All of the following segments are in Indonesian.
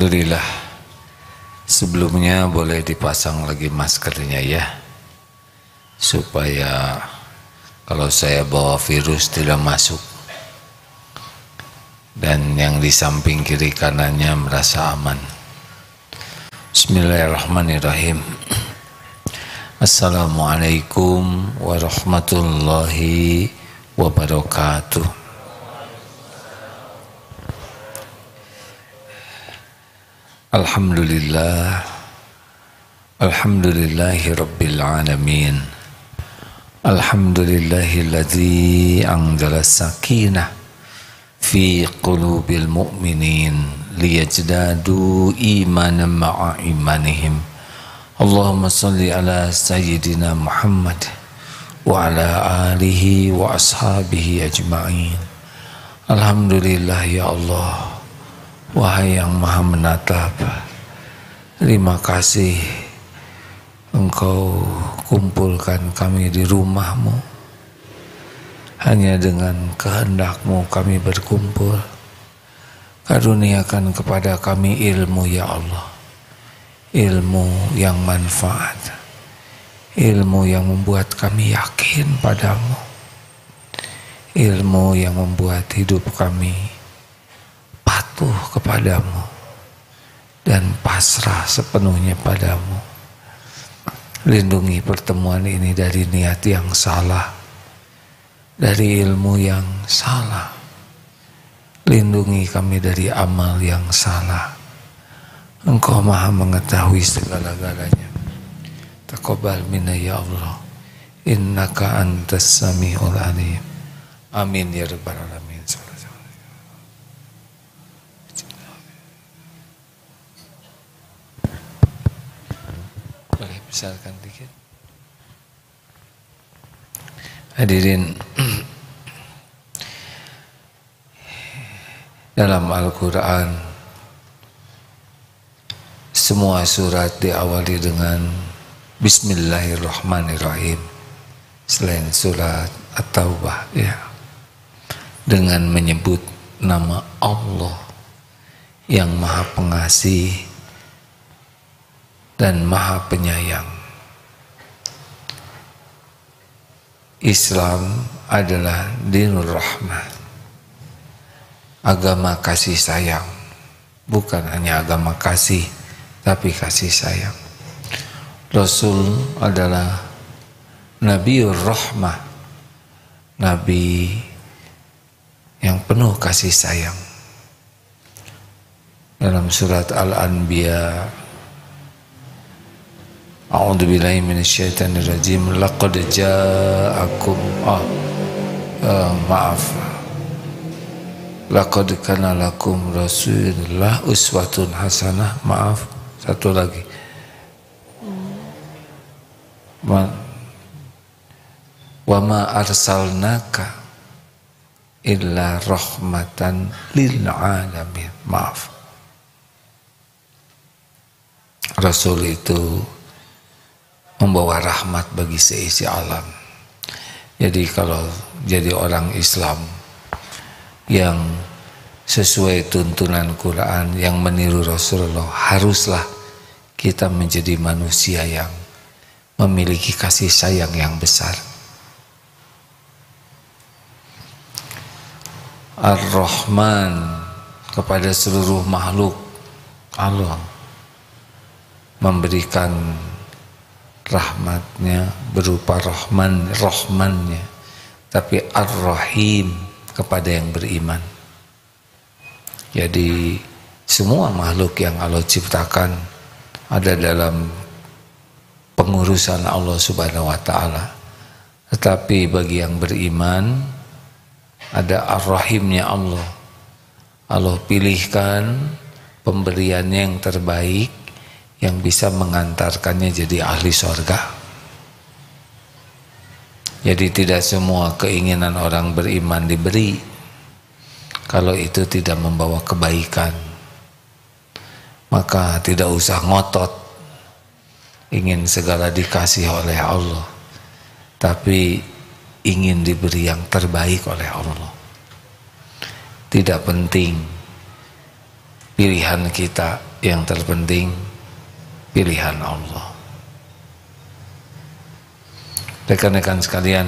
Alhamdulillah. Sebelumnya boleh dipasang lagi maskernya ya, supaya kalau saya bawa virus tidak masuk dan yang di samping kiri kanannya merasa aman. Bismillahirrahmanirrahim. Assalamualaikum warahmatullahi wabarakatuh. Alhamdulillah, alhamdulillahi rabbil alamin. Alhamdulillahilladzi anzala sakinah fi qulubil mu'minin liyajdadu imanan ma'a imanihim. Allahumma salli ala sayyidina Muhammad wa ala alihi wa ashabihi ajma'in. Alhamdulillah ya Allah, wahai yang maha menatap, terima kasih Engkau kumpulkan kami di rumahmu. Hanya dengan kehendak-Mu kami berkumpul. Karuniakan kepada kami ilmu ya Allah, ilmu yang manfaat, ilmu yang membuat kami yakin padamu, ilmu yang membuat hidup kami patuh kepadamu dan pasrah sepenuhnya padamu. Lindungi pertemuan ini dari niat yang salah, dari ilmu yang salah. Lindungi kami dari amal yang salah. Engkau maha mengetahui segala-galanya. Taqabbal minna ya Allah, innaka antas sami'ul alim. Amin ya rabbal alamin. Boleh besarkan dikit. Hadirin, dalam Al-Quran semua surat diawali dengan Bismillahirrahmanirrahim, selain surat At-Taubah ya, dengan menyebut nama Allah yang maha pengasih dan maha penyayang. Islam adalah dinur rahmah, agama kasih sayang. Bukan hanya agama kasih, tapi kasih sayang. Rasul adalah Nabiur Rahmah, Nabi yang penuh kasih sayang. Dalam surat Al-Anbiya, A'udzubillahi minasyaitonirrajim. Laqad ja'akum laqad kana lakum rasulullah uswatun hasanah. Maaf, satu lagi. Wa ma arsalnaka illa rahmatan lil alamin. Maaf. Rasul itu membawa rahmat bagi seisi alam. Jadi kalau jadi orang Islam yang sesuai tuntunan Quran, yang meniru Rasulullah, haruslah kita menjadi manusia yang memiliki kasih sayang yang besar. Ar-Rahman, kepada seluruh makhluk Allah memberikan rahmatnya berupa rahmannya, tapi Ar-Rahim kepada yang beriman. Jadi semua makhluk yang Allah ciptakan ada dalam pengurusan Allah Subhanahu wa taala. Tetapi bagi yang beriman ada Ar-Rahimnya Allah. Allah pilihkan pemberiannya yang terbaik, yang bisa mengantarkannya jadi ahli surga. Jadi tidak semua keinginan orang beriman diberi kalau itu tidak membawa kebaikan. Maka tidak usah ngotot ingin segala dikasih oleh Allah, tapi ingin diberi yang terbaik oleh Allah. Tidak penting pilihan kita yang terpenting pilihan Allah. Rekan-rekan sekalian,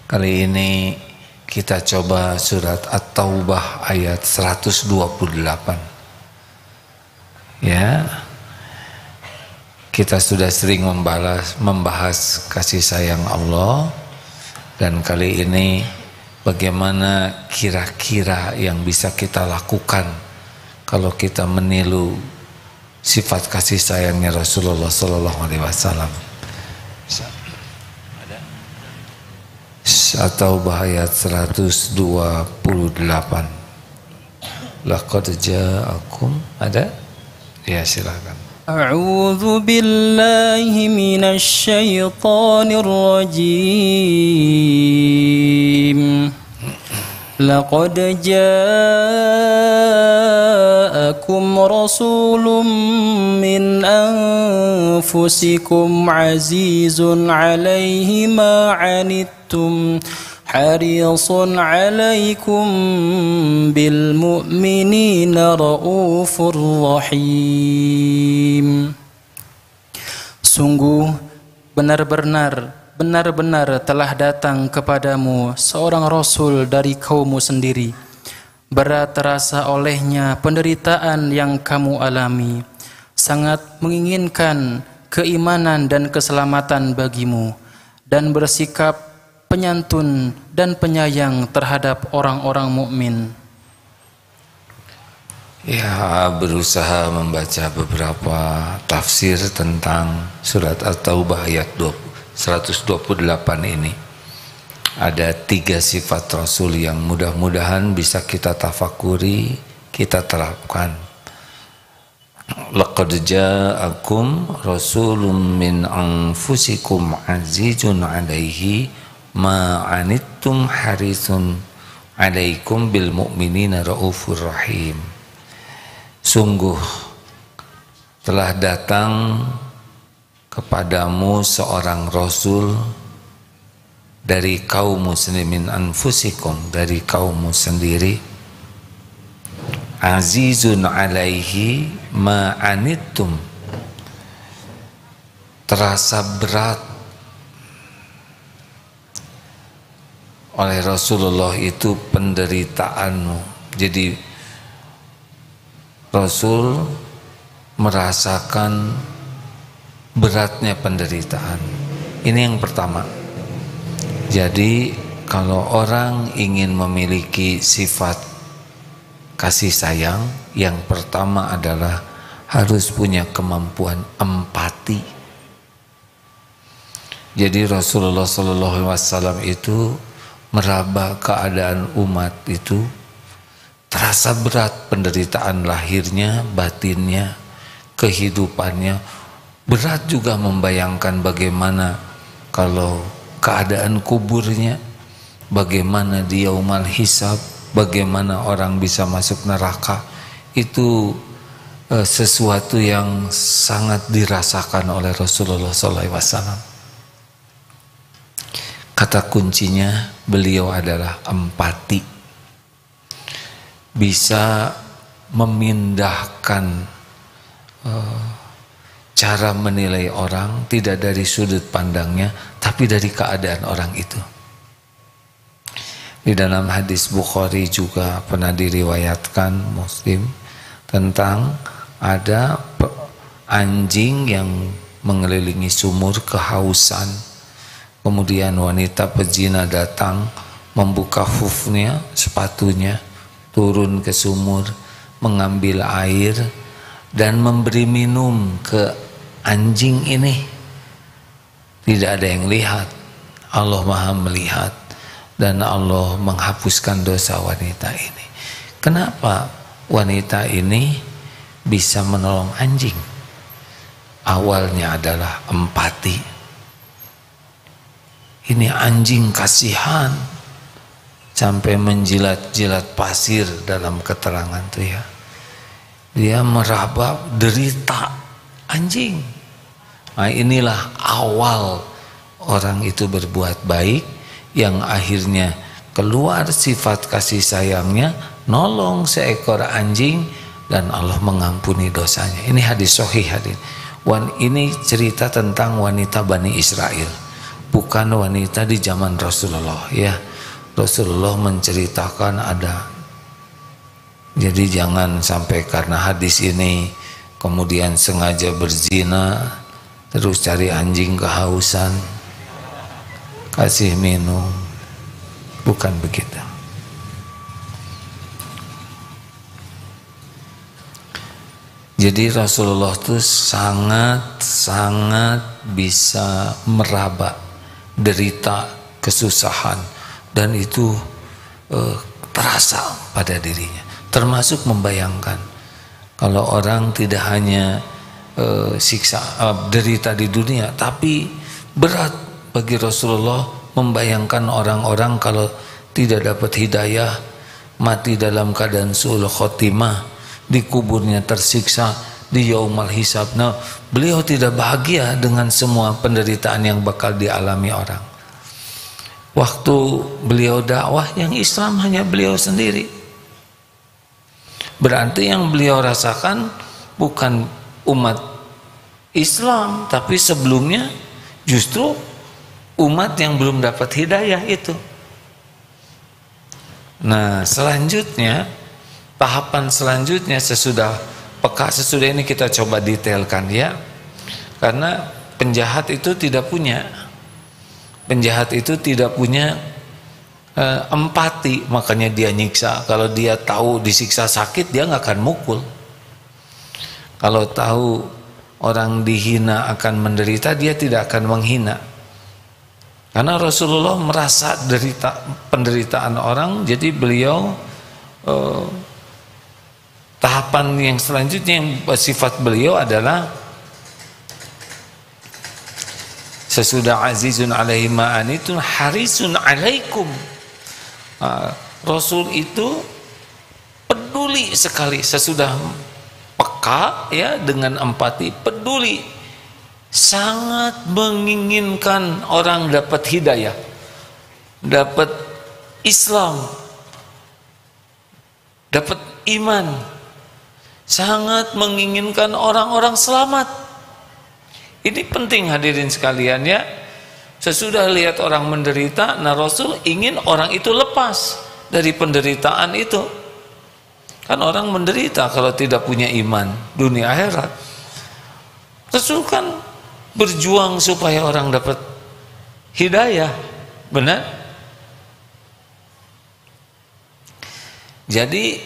kali ini kita coba surat At-Taubah ayat 128. Ya, kita sudah sering membahas kasih sayang Allah, dan kali ini bagaimana kira-kira yang bisa kita lakukan kalau kita meniru sifat kasih sayangnya Rasulullah Sallallahu Alaihi Wasallam. At-Taubah ayat 128. Laqad ja'akum, ada? Ya, silakan. A'udzu billahi minasy syaithanir rajim. Laqad ja'akum rasulun min anfusikum azizun 'alaihi ma 'anittum harisun 'alaikum bil mu'minina raufur rahim. Sungguh benar-benar telah datang kepadamu seorang rasul dari kaummu sendiri. Berat terasa olehnya penderitaan yang kamu alami, sangat menginginkan keimanan dan keselamatan bagimu, dan bersikap penyantun dan penyayang terhadap orang-orang mukmin. Ya, berusaha membaca beberapa tafsir tentang surat At-Taubah ayat 128 ini. Ada 3 sifat Rasul yang mudah-mudahan bisa kita tafakuri, kita terapkan. Laqad ja'akum rasulun min anfusikum azizun 'alaihi ma 'anittum harisun 'alaikum bil mu'minina raufur rahim. Sungguh telah datang kepadamu seorang rasul dari kaum muslimin anfusikum, dari kaummu sendiri, azizun 'alaihi ma 'anittum, terasa berat oleh Rasulullah itu penderitaanmu. Jadi Rasul merasakan beratnya penderitaan. Ini yang pertama. Jadi kalau orang ingin memiliki sifat kasih sayang, yang pertama adalah harus punya kemampuan empati. Jadi Rasulullah SAW itu meraba keadaan umat itu, terasa berat penderitaan lahirnya, batinnya, kehidupannya. Berat juga membayangkan bagaimana kalau keadaan kuburnya, bagaimana di yaumal hisab, bagaimana orang bisa masuk neraka. Itu sesuatu yang sangat dirasakan oleh Rasulullah SAW. Kata kuncinya beliau adalah empati. Bisa memindahkan cara menilai orang tidak dari sudut pandangnya, tapi dari keadaan orang itu. Di dalam hadis Bukhari juga pernah diriwayatkan Muslim tentang ada anjing yang mengelilingi sumur kehausan. Kemudian wanita pezina datang, membuka hufnya, sepatunya, turun ke sumur, mengambil air dan memberi minum ke anjing ini. Tidak ada yang lihat, Allah Maha melihat, dan Allah menghapuskan dosa wanita ini. Kenapa wanita ini bisa menolong anjing? Awalnya adalah empati. Ini anjing kasihan sampai menjilat-jilat pasir dalam keterangan itu ya. Dia meraba derita anjing. Nah, inilah awal orang itu berbuat baik, yang akhirnya keluar sifat kasih sayangnya, nolong seekor anjing dan Allah mengampuni dosanya. Ini hadis sahih hadirin. Ini cerita tentang wanita Bani Israel, bukan wanita di zaman Rasulullah ya. Rasulullah menceritakan ada. Jadi jangan sampai karena hadis ini kemudian sengaja berzina, terus cari anjing kehausan, kasih minum. Bukan begitu. Jadi Rasulullah itu sangat bisa meraba derita, kesusahan, dan itu terasa pada dirinya. Termasuk membayangkan kalau orang tidak hanya siksa derita di dunia, tapi berat bagi Rasulullah membayangkan orang-orang kalau tidak dapat hidayah, mati dalam keadaan su'ul khotimah, di kuburnya tersiksa, di yaumul hisab. Nah, beliau tidak bahagia dengan semua penderitaan yang bakal dialami orang. Waktu beliau dakwah, yang Islam hanya beliau sendiri. Berarti yang beliau rasakan bukan umat Islam, tapi sebelumnya justru umat yang belum dapat hidayah itu. Nah, selanjutnya, tahapan selanjutnya sesudah ini kita coba detailkan ya. Karena penjahat itu tidak punya empati, makanya dia nyiksa. Kalau dia tahu disiksa sakit, dia nggak akan mukul. Kalau tahu orang dihina akan menderita, dia tidak akan menghina. Karena Rasulullah merasa penderitaan orang, jadi beliau tahapan yang selanjutnya yang sifat beliau adalah sesudah azizun alaihi ma'anitun harisun alaikum. Rasul itu peduli sekali, sesudah peka ya, dengan empati, peduli, sangat menginginkan orang dapat hidayah, dapat Islam, dapat iman, sangat menginginkan orang-orang selamat. Ini penting hadirin sekalian ya. Sesudah lihat orang menderita, nah Rasul ingin orang itu lepas dari penderitaan itu. Kan orang menderita kalau tidak punya iman dunia akhirat. Rasul kan berjuang supaya orang dapat hidayah, benar? Jadi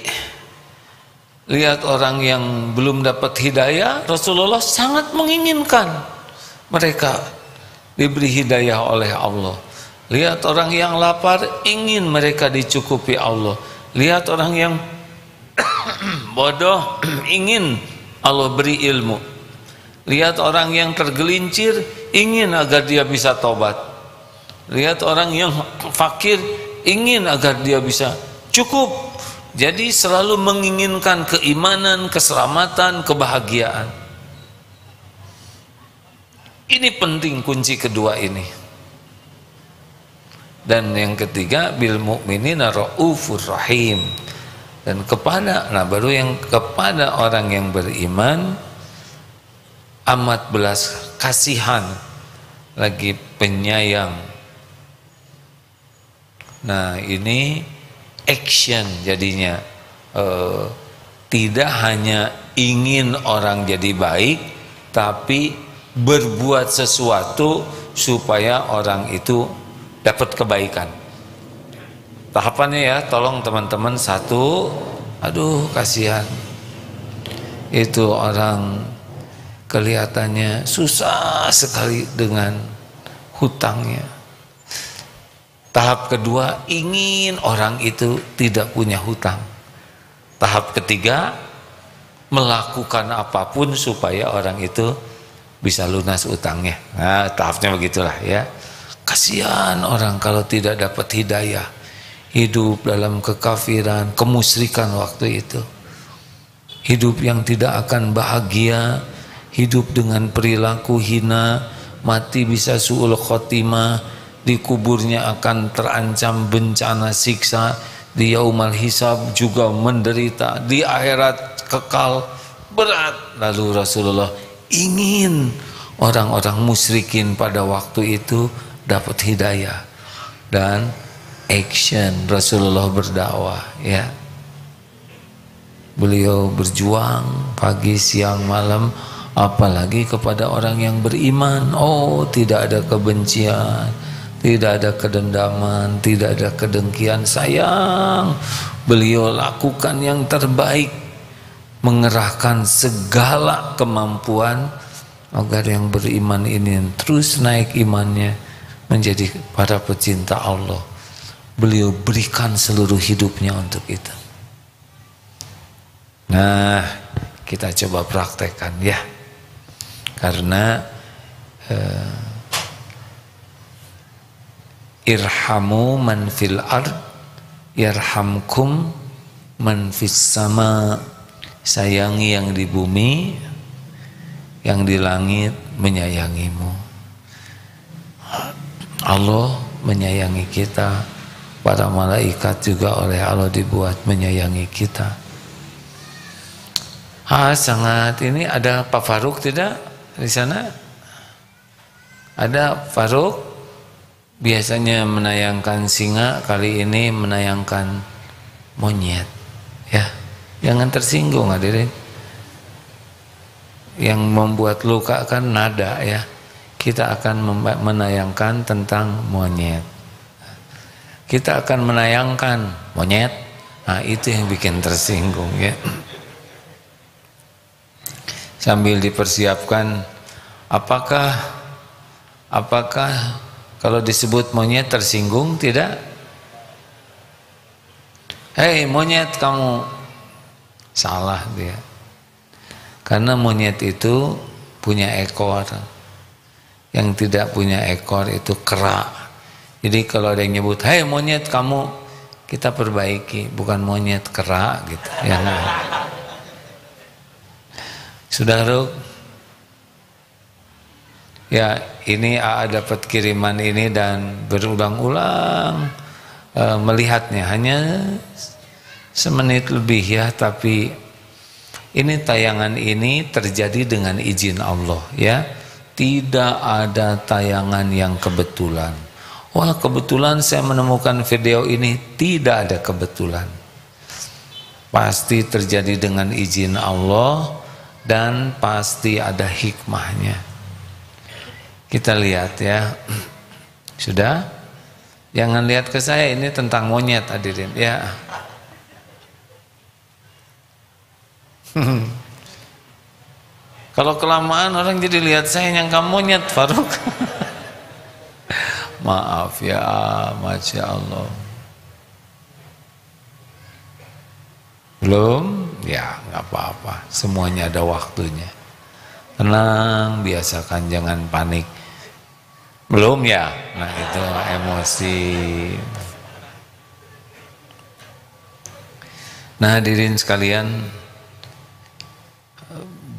lihat orang yang belum dapat hidayah, Rasulullah sangat menginginkan mereka diberi hidayah oleh Allah. Lihat orang yang lapar, ingin mereka dicukupi Allah. Lihat orang yang bodoh, ingin Allah beri ilmu. Lihat orang yang tergelincir, ingin agar dia bisa tobat. Lihat orang yang fakir, ingin agar dia bisa cukup. Jadi selalu menginginkan keimanan, keselamatan, kebahagiaan. Ini penting, kunci kedua ini. Dan yang ketiga, bil mu'minina raufur rahim. Dan baru yang kepada orang yang beriman amat belas kasihan, lagi penyayang. Nah, ini action jadinya, tidak hanya ingin orang jadi baik, tapi berbuat sesuatu supaya orang itu dapat kebaikan. Tahapannya ya, tolong teman-teman. Satu, aduh kasihan, itu orang kelihatannya susah sekali dengan hutangnya. Tahap kedua, ingin orang itu tidak punya hutang. Tahap ketiga, melakukan apapun supaya orang itu bisa lunas utangnya. Nah, tahapnya begitulah ya. Kasihan orang kalau tidak dapat hidayah, hidup dalam kekafiran, kemusyrikan waktu itu. Hidup yang tidak akan bahagia, hidup dengan perilaku hina, mati bisa su'ul khotimah, di kuburnya akan terancam bencana siksa, di yaumal hisab juga menderita, di akhirat kekal berat. Lalu Rasulullah ingin orang-orang musyrikin pada waktu itu dapat hidayah dan action. Rasulullah berdakwah, ya. Beliau berjuang pagi, siang, malam, apalagi kepada orang yang beriman. Oh, tidak ada kebencian, tidak ada kedendaman, tidak ada kedengkian. Sayang, beliau lakukan yang terbaik, mengerahkan segala kemampuan agar yang beriman ini terus naik imannya menjadi para pecinta Allah. Beliau berikan seluruh hidupnya untuk itu. Nah, kita coba praktekkan ya, karena irhamu man fil ard yarhamkum man fis sama. Sayangi yang di bumi, yang di langit menyayangimu. Allah menyayangi kita, para malaikat juga oleh Allah dibuat menyayangi kita. Sangat ini ada Pak Faruk tidak di sana? Ada Faruk, biasanya menayangkan singa, kali ini menayangkan monyet. Ya, jangan tersinggung hadirin. Yang membuat luka kan nada ya. Kita akan menayangkan tentang monyet. Kita akan menayangkan monyet. Nah, itu yang bikin tersinggung ya. Sambil dipersiapkan, apakah kalau disebut monyet tersinggung tidak? Hei monyet kamu, salah dia. Karena monyet itu punya ekor, yang tidak punya ekor itu kera. Jadi kalau ada yang nyebut, hei monyet kamu, kita perbaiki, bukan monyet, kera gitu. Ya, sudah Ruk? Ya, ini AA dapat kiriman ini dan berulang-ulang melihatnya, hanya semenit lebih ya, tapi ini tayangan ini terjadi dengan izin Allah ya. Tidak ada tayangan yang kebetulan. Wah, kebetulan saya menemukan video ini, tidak ada kebetulan. Pasti terjadi dengan izin Allah dan pasti ada hikmahnya. Kita lihat ya. Sudah? Jangan lihat ke saya, ini tentang monyet hadirin ya. Kalau kelamaan orang jadi lihat saya nyangka monyet Faruk. Maaf ya, Masya Allah. Belum? Ya nggak apa-apa, semuanya ada waktunya. Tenang, biasakan, jangan panik. Belum ya? Nah itu emosi. Nah hadirin sekalian,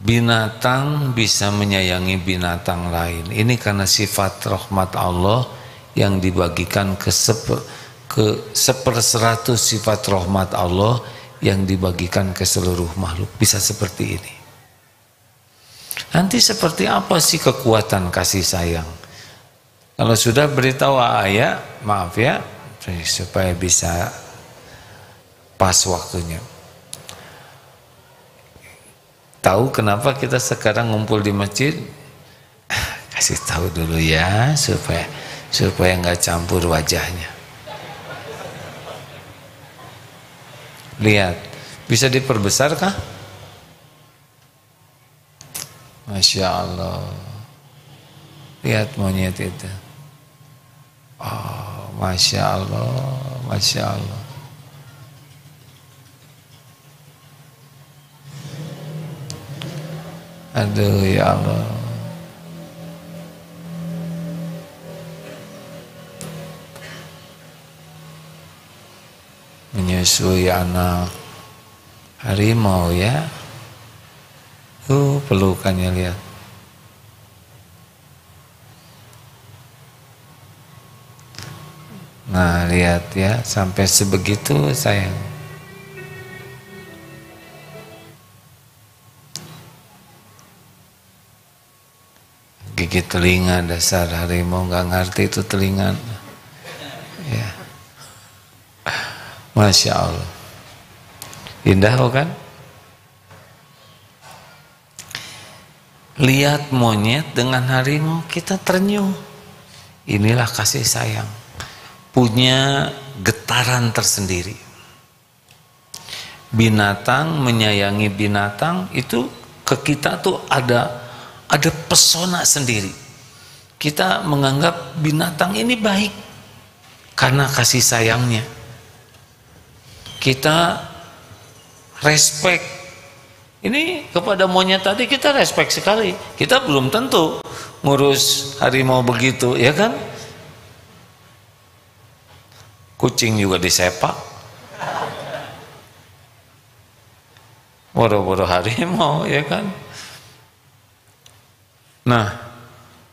binatang bisa menyayangi binatang lain. Ini karena sifat rahmat Allah yang dibagikan ke 1/100 sifat rahmat Allah yang dibagikan ke seluruh makhluk. Bisa seperti ini. Nanti seperti apa sih kekuatan kasih sayang? Kalau sudah beritahu ayah, maaf ya, supaya bisa pas waktunya. Tahu kenapa kita sekarang ngumpul di masjid? Kasih tahu dulu ya, supaya nggak campur wajahnya. Lihat, bisa diperbesar kah? Masya Allah. Lihat monyet itu. Oh, Masya Allah, Masya Allah. Aduh ya Allah. Menyusui anak harimau ya. Pelukannya lihat. Nah, lihat ya, sampai sebegitu sayang. Gigit telinga, dasar harimau, nggak ngerti itu telinga. Ya. Masya Allah. Indah kan? Lihat monyet dengan harimau, kita ternyuh. Inilah kasih sayang. Punya getaran tersendiri. Binatang menyayangi binatang itu ke kita tuh ada pesona sendiri. Kita menganggap binatang ini baik karena kasih sayangnya. Kita respect. Ini kepada monyet tadi kita respect sekali. Kita belum tentu ngurus harimau begitu, ya kan? Kucing juga disepak. Boro-boro harimau, ya kan? Nah,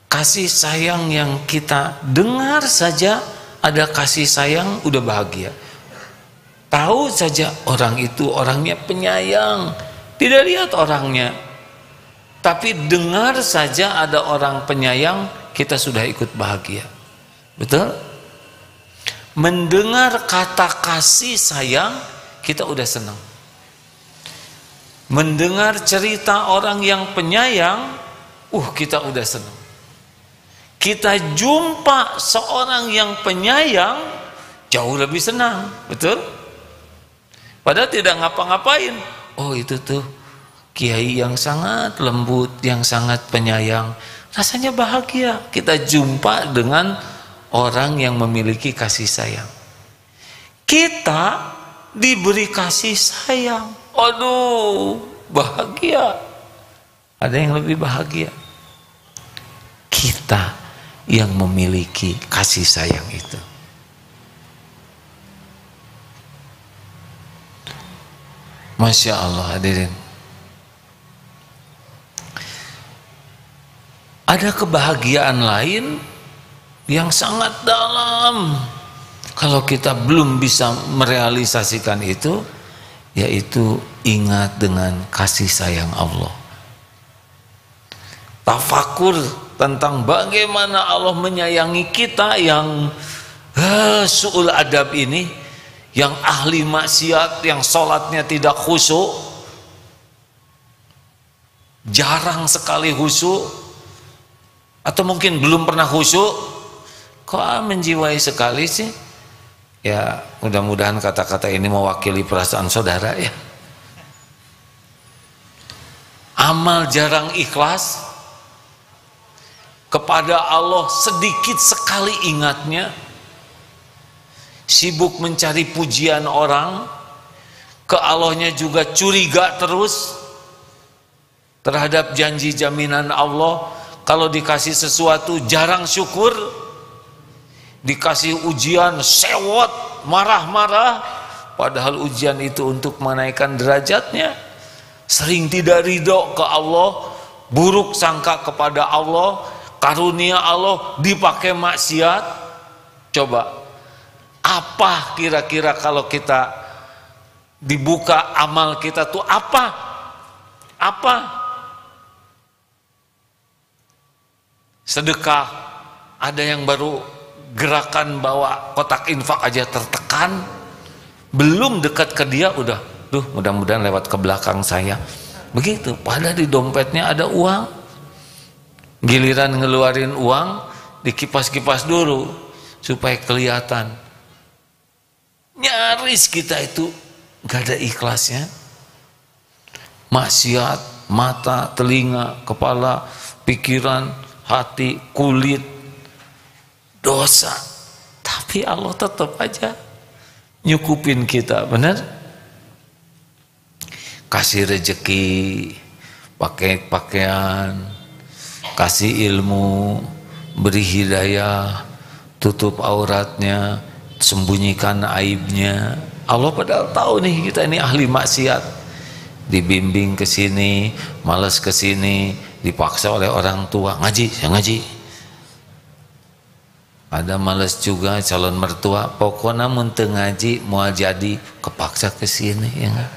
kasih sayang yang kita dengar saja, ada kasih sayang udah bahagia. Tahu saja orang itu orangnya penyayang, tidak lihat orangnya, tapi dengar saja ada orang penyayang, kita sudah ikut bahagia. Betul? Mendengar kata kasih sayang, kita udah senang. Mendengar cerita orang yang penyayang, kita udah senang. Kita jumpa seorang yang penyayang, jauh lebih senang. Betul? Padahal tidak ngapa-ngapain. Oh, itu tuh kiai yang sangat lembut, yang sangat penyayang. Rasanya bahagia kita jumpa dengan orang yang memiliki kasih sayang. Kita diberi kasih sayang, aduh, bahagia. Ada yang lebih bahagia? Kita yang memiliki kasih sayang itu. Masya Allah, hadirin. Ada kebahagiaan lain yang sangat dalam. Kalau kita belum bisa merealisasikan itu, yaitu ingat dengan kasih sayang Allah. Tafakur tentang bagaimana Allah menyayangi kita yang su'ul adab ini, yang ahli maksiat, yang sholatnya tidak khusyuk, jarang sekali khusyuk, atau mungkin belum pernah khusyuk, kok menjiwai sekali sih? Ya, mudah-mudahan kata-kata ini mewakili perasaan saudara ya. Amal jarang ikhlas, kepada Allah sedikit sekali ingatnya, sibuk mencari pujian orang, ke Allahnya juga curiga terus terhadap janji jaminan Allah. Kalau dikasih sesuatu jarang syukur, dikasih ujian sewot, marah-marah, padahal ujian itu untuk menaikkan derajatnya. Sering tidak ridho ke Allah, buruk sangka kepada Allah, karunia Allah dipakai maksiat. Coba, apa kira-kira kalau kita dibuka amal kita tuh apa? Sedekah, ada yang baru gerakan bawa kotak infak aja tertekan, belum dekat ke dia udah, mudah-mudahan lewat ke belakang saya. Begitu, padahal di dompetnya ada uang. Giliran ngeluarin uang, dikipas-kipas dulu supaya kelihatan. Nyaris kita itu gak ada ikhlasnya. Maksiat, mata, telinga, kepala, pikiran, hati, kulit, dosa. Tapi Allah tetap aja nyukupin kita, benar? Kasih rezeki, pakai pakaian, kasih ilmu, beri hidayah, tutup auratnya, sembunyikan aibnya. Allah padahal tahu nih kita ini ahli maksiat, dibimbing ke sini, malas ke sini, dipaksa oleh orang tua, ngaji, ya ngaji. Ada males juga calon mertua, pokoknya mun teu ngaji mau jadi kepaksa ke sini ya enggak?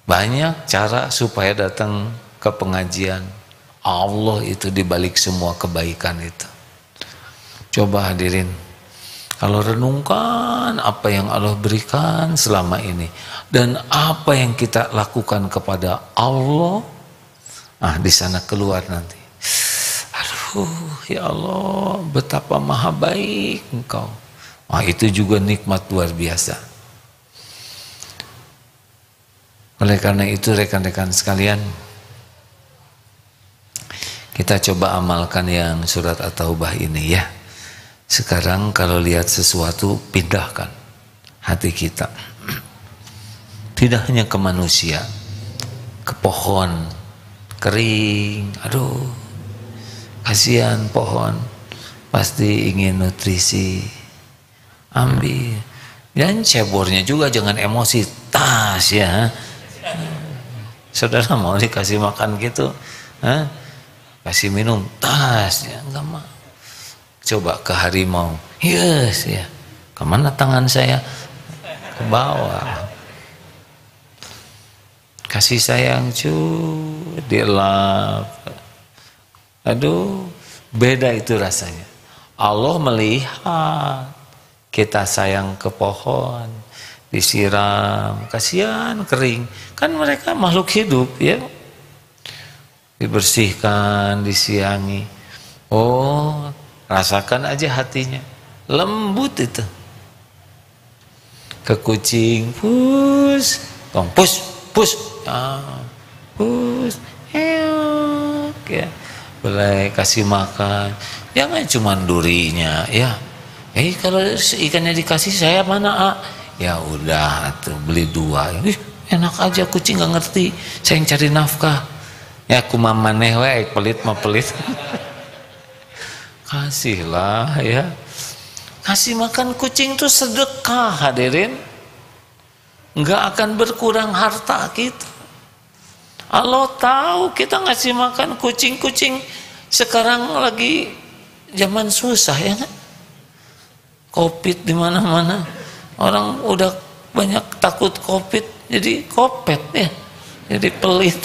Banyak cara supaya datang ke pengajian. Allah itu dibalik semua kebaikan itu. Coba hadirin, kalau renungkan apa yang Allah berikan selama ini dan apa yang kita lakukan kepada Allah, di sana keluar nanti. Aduh, ya Allah, betapa maha baik Engkau. Itu juga nikmat luar biasa. Oleh karena itu rekan-rekan sekalian, kita coba amalkan yang surat At-Taubah ini ya. Sekarang kalau lihat sesuatu, pindahkan hati kita. Tidak hanya ke manusia, ke pohon kering, aduh, kasihan pohon, pasti ingin nutrisi, ambil. Dan cebornya juga jangan emosi, tas ya. Saudara mau dikasih makan gitu, kasih minum, tas ya, enggak mau. Coba ke harimau, yes ya, kemana tangan saya? Ke bawah. Kasih sayang dilap. Aduh, beda itu rasanya. Allah melihat kita sayang ke pohon, disiram, kasihan kering. Kan mereka makhluk hidup ya. Dibersihkan, disiangi. Oh, rasakan aja hatinya, lembut itu. Ke kucing, pus, pus, ya, boleh kasih makan. Jangan cuma durinya, ya. Kalau ikannya dikasih saya mana, ya udah tuh beli 2. Enak aja, kucing nggak ngerti. Saya yang cari nafkah. Ya aku mamaneh wae, pelit mah pelit. Kasihlah ya. Kasih makan kucing tuh sedekah hadirin. Enggak akan berkurang harta kita. Allah tahu kita ngasih makan kucing-kucing sekarang lagi zaman susah ya kan? Covid di mana-mana. Orang udah banyak takut Covid, jadi kopet ya. Jadi pelit.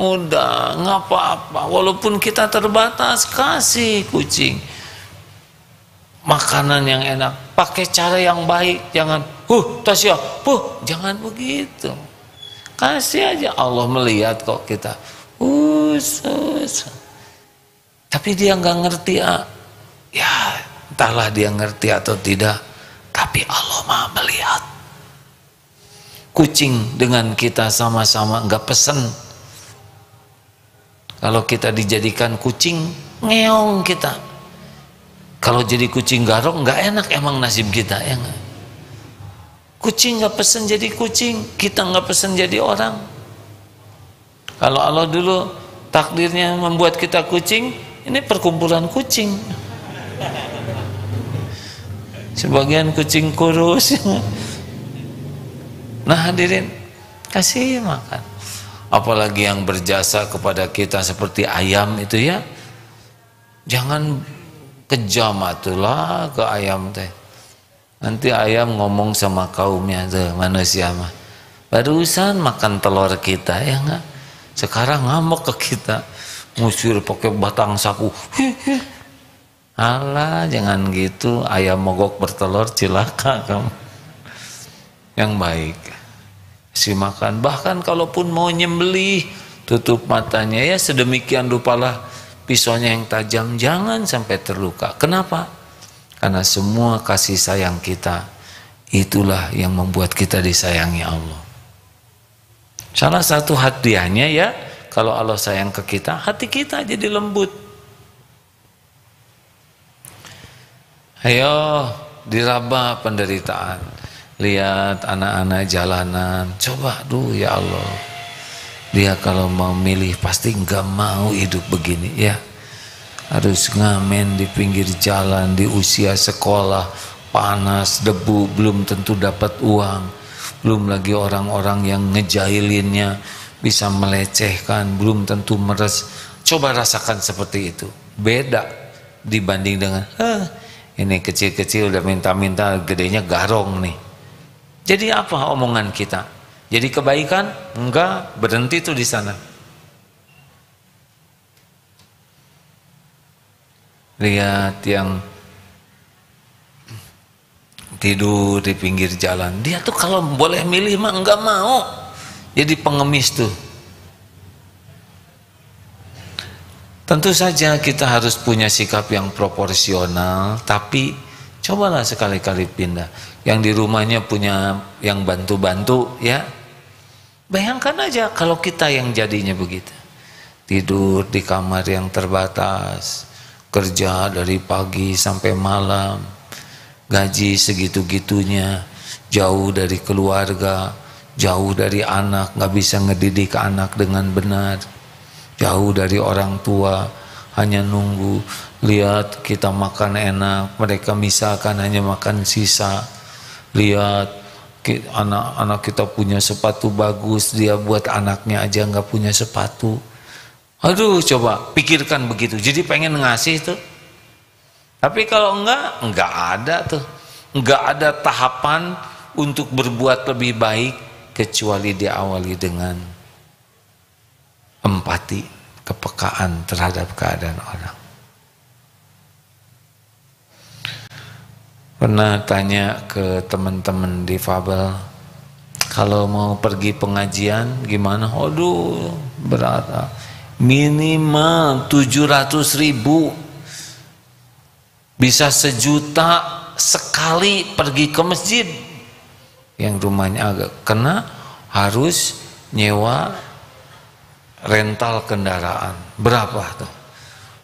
Udah nggak apa-apa, walaupun kita terbatas, kasih kucing makanan yang enak, pakai cara yang baik, jangan Tasya, jangan begitu. Kasih aja, Allah melihat kok kita. Tapi dia nggak ngerti, ya entahlah dia ngerti atau tidak, tapi Allah Maha melihat. Kucing dengan kita sama-sama nggak pesen. Kalau kita dijadikan kucing, ngeong kita. Kalau jadi kucing garong, nggak enak emang nasib kita ya nggak? Kucing nggak pesen jadi kucing, kita nggak pesen jadi orang. Kalau Allah dulu takdirnya membuat kita kucing, ini perkumpulan kucing. Sebagian kucing kurus. Nah hadirin, kasih makan. Apalagi yang berjasa kepada kita seperti ayam itu ya, jangan kejam atulah ke ayam teh. Nanti ayam ngomong sama kaumnya tuh, manusia mah barusan makan telur kita ya enggak, sekarang ngamuk ke kita, ngusir pakai batang sapu. Alah jangan gitu, ayam mogok bertelur cilaka kamu. Yang baik si makan, bahkan kalaupun mau nyembelih tutup matanya ya, sedemikian rupalah pisaunya yang tajam, jangan sampai terluka. Kenapa? Karena semua kasih sayang kita itulah yang membuat kita disayangi Allah. Salah satu hadiahnya ya, kalau Allah sayang ke kita, hati kita jadi lembut. Ayo diraba penderitaan. Lihat anak-anak jalanan, coba ya Allah, dia kalau mau milih pasti nggak mau hidup begini ya, harus ngamen di pinggir jalan di usia sekolah, panas, debu, belum tentu dapat uang, belum lagi orang-orang yang ngejailinnya bisa melecehkan, belum tentu meres. Coba rasakan seperti itu, beda dibanding dengan ini kecil-kecil udah minta-minta, gedenya garong nih. Jadi apa omongan kita? Jadi kebaikan? Enggak, berhenti tuh di sana. Lihat yang tidur di pinggir jalan, dia tuh kalau boleh milih mah enggak mau jadi pengemis tuh. Tentu saja kita harus punya sikap yang proporsional, tapi cobalah sekali-kali pindah. Yang di rumahnya punya yang bantu-bantu ya, bayangkan aja kalau kita yang jadinya begitu. Tidur di kamar yang terbatas, kerja dari pagi sampai malam, gaji segitu-gitunya, jauh dari keluarga, jauh dari anak, nggak bisa ngedidik anak dengan benar, jauh dari orang tua, hanya nunggu. Lihat kita makan enak, mereka misalkan hanya makan sisa. Lihat anak-anak kita punya sepatu bagus, dia buat anaknya aja nggak punya sepatu. Aduh, coba pikirkan begitu, jadi pengen ngasih tuh. Tapi kalau enggak ada tuh, enggak ada tahapan untuk berbuat lebih baik kecuali diawali dengan empati, kepekaan terhadap keadaan orang. Pernah tanya ke teman-teman difabel, kalau mau pergi pengajian gimana? Aduh, berat. Minimal 700.000, bisa 1 juta sekali pergi ke masjid. Yang rumahnya agak kena, harus nyewa rental kendaraan. Berapa tuh?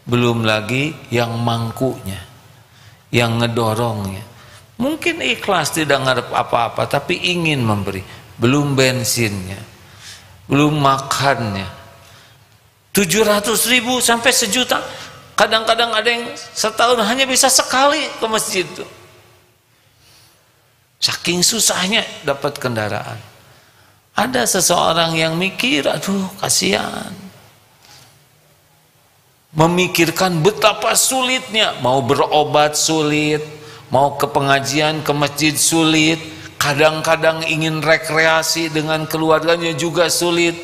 Belum lagi yang mangkunya, yang ngedorongnya. Mungkin ikhlas, tidak ngarep apa-apa, tapi ingin memberi. Belum bensinnya, belum makannya. 700.000 sampai 1 juta. Kadang-kadang ada yang setahun hanya bisa sekali ke masjid tuh. Saking susahnya dapat kendaraan. Ada seseorang yang mikir, aduh kasihan. Memikirkan betapa sulitnya, mau berobat sulit, mau ke pengajian, ke masjid sulit, kadang-kadang ingin rekreasi dengan keluarganya juga sulit.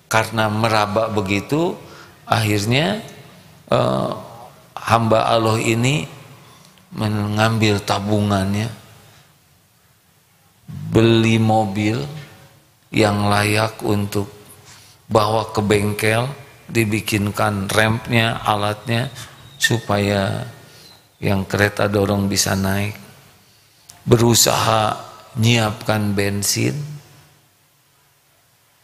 Karena meraba begitu, akhirnya hamba Allah ini mengambil tabungannya, beli mobil yang layak untuk bawa ke bengkel, dibikinkan rampnya, alatnya, supaya yang kereta dorong bisa naik. Berusaha nyiapkan bensin,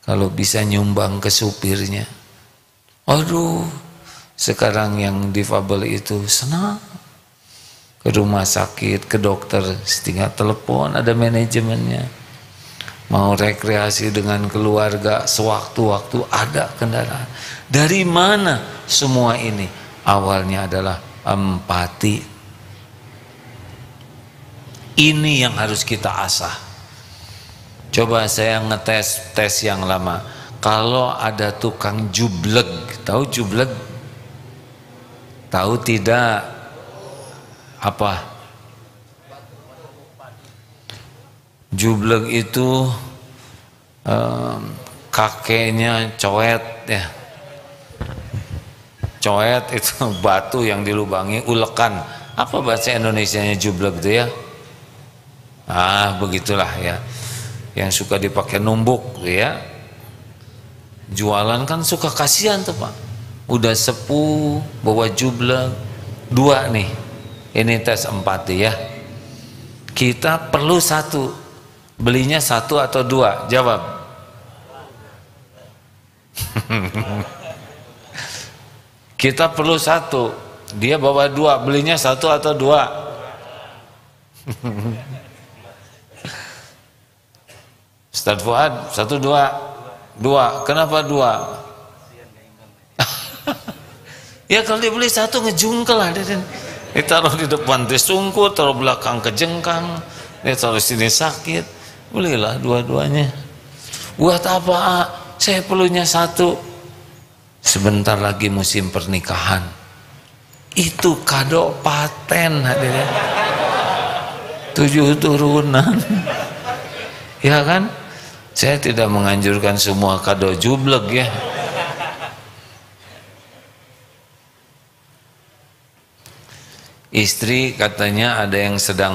kalau bisa nyumbang ke supirnya. Aduh, sekarang yang difabel itu senang ke rumah sakit, ke dokter, tinggal telepon, ada manajemennya. Mau rekreasi dengan keluarga, sewaktu-waktu ada kendaraan. Dari mana semua ini? Awalnya adalah empati. Ini yang harus kita asah. Coba saya tes yang lama. Kalau ada tukang jubleg, tahu jubleg? Tahu tidak? Apa? Jubleg itu kakeknya coet ya. Coet itu batu yang dilubangi, ulekan. Apa bahasa Indonesianya jubleg itu ya? Begitulah ya. Yang suka dipakai numbuk ya. Jualan kan suka kasihan tuh Pak. Udah sepuh bawa jubleg 2 nih. Ini tes empati ya. Kita perlu 1. Belinya 1 atau 2? Jawab. Kita perlu 1. Dia bawa 2. Belinya 1 atau 2? Ustaz Fuad, 1, 2. 2. Kenapa 2? Ya kalau dibeli 1 ngejungkel ada. Ditaruh di depan disungkur, taruh belakang kejengkang, taruh sini sakit. Belilah dua-duanya. Buat apa? Saya perlunya 1. Sebentar lagi musim pernikahan. Itu kado paten hadirin. 7 turunan. Ya kan? Saya tidak menganjurkan semua kado jublek ya. Istri katanya ada yang sedang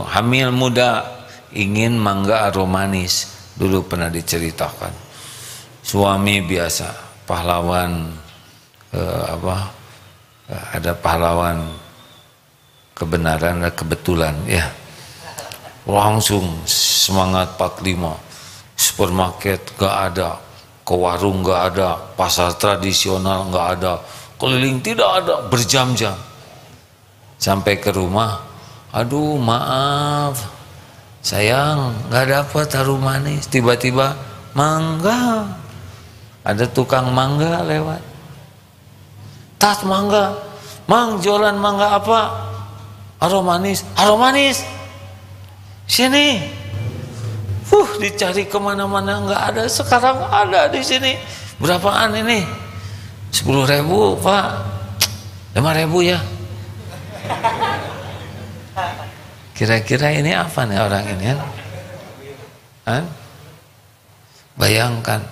hamil muda, ingin mangga aromanis. Dulu pernah diceritakan. Suami biasa pahlawan ada pahlawan kebenaran dan kebetulan ya. Langsung semangat 45. Supermarket gak ada, ke warung gak ada, pasar tradisional gak ada, keliling tidak ada, berjam-jam. Sampai ke rumah, aduh maaf sayang gak dapat harum manis. Tiba-tiba mangga, ada tukang mangga lewat. Tat mangga, mang jualan mangga apa? Harum manis, harum manis. Sini, dicari kemana-mana nggak ada. Sekarang ada di sini. Berapaan ini? 10.000 Pak. 5.000 ya. Kira-kira ini apa nih orang ini kan? Bayangkan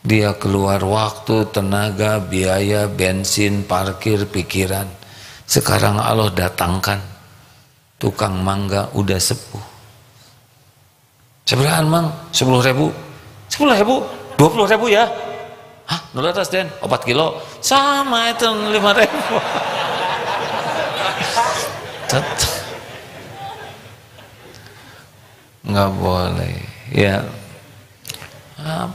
dia keluar waktu, tenaga, biaya, bensin, parkir, pikiran. Sekarang Allah datangkan tukang mangga udah sepuh. Seberaan mang? 10.000? 10.000? 20.000 ya? Hah? Nol atas den? 4 kilo? Sama itu 5.000. Nggak boleh ya.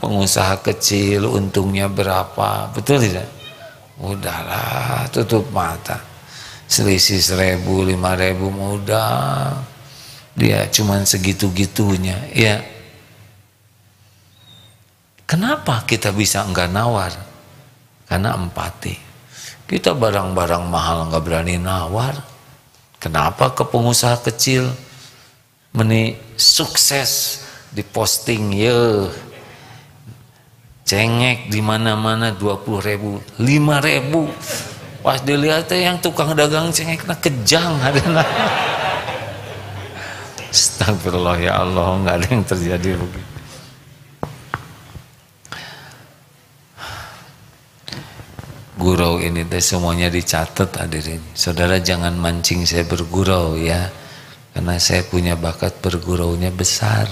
Pengusaha kecil untungnya berapa? Betul tidak? Udahlah, tutup mata. Selisih 1.000, 5.000 mudah. Dia cuman segitu-gitunya ya. Kenapa kita bisa enggak nawar? Karena empati. Kita barang-barang mahal enggak berani nawar. Kenapa ke pengusaha kecil sukses diposting ya, cengek di mana-mana 20.000, 5.000. Pas dilihat yang tukang dagang cengeknya kejang ada. Astagfirullah ya Allah, nggak ada yang terjadi begitu. Gurau ini teh semuanya dicatat hadirin. Saudara jangan mancing saya bergurau ya, karena saya punya bakat berguraunya besar.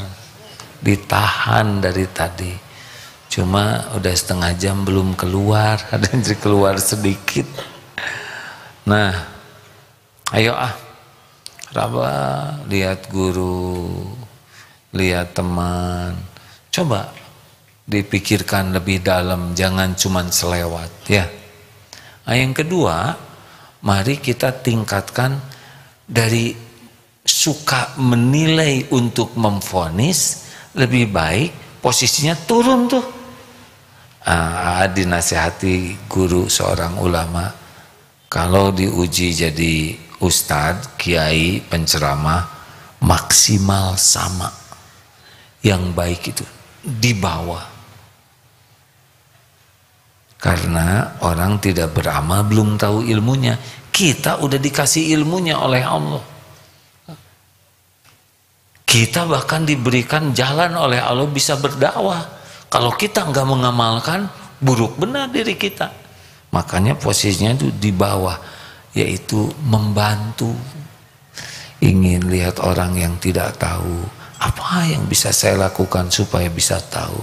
Ditahan dari tadi, cuma udah setengah jam belum keluar, ada yang keluar sedikit. Nah, ayo Raba, lihat guru, lihat teman, coba dipikirkan lebih dalam, jangan cuman selewat ya. Nah, yang kedua, mari kita tingkatkan dari suka menilai untuk memvonis, lebih baik posisinya turun tuh. Dinasihati guru seorang ulama, kalau diuji jadi ustadz, kiai, penceramah, maksimal sama. Yang baik itu di bawah. Karena orang tidak beramal belum tahu ilmunya. Kita udah dikasih ilmunya oleh Allah. Kita bahkan diberikan jalan oleh Allah bisa berdakwah. Kalau kita nggak mengamalkan, buruk benar diri kita. Makanya posisinya itu di bawah. Yaitu membantu, ingin lihat orang yang tidak tahu, apa yang bisa saya lakukan supaya bisa tahu.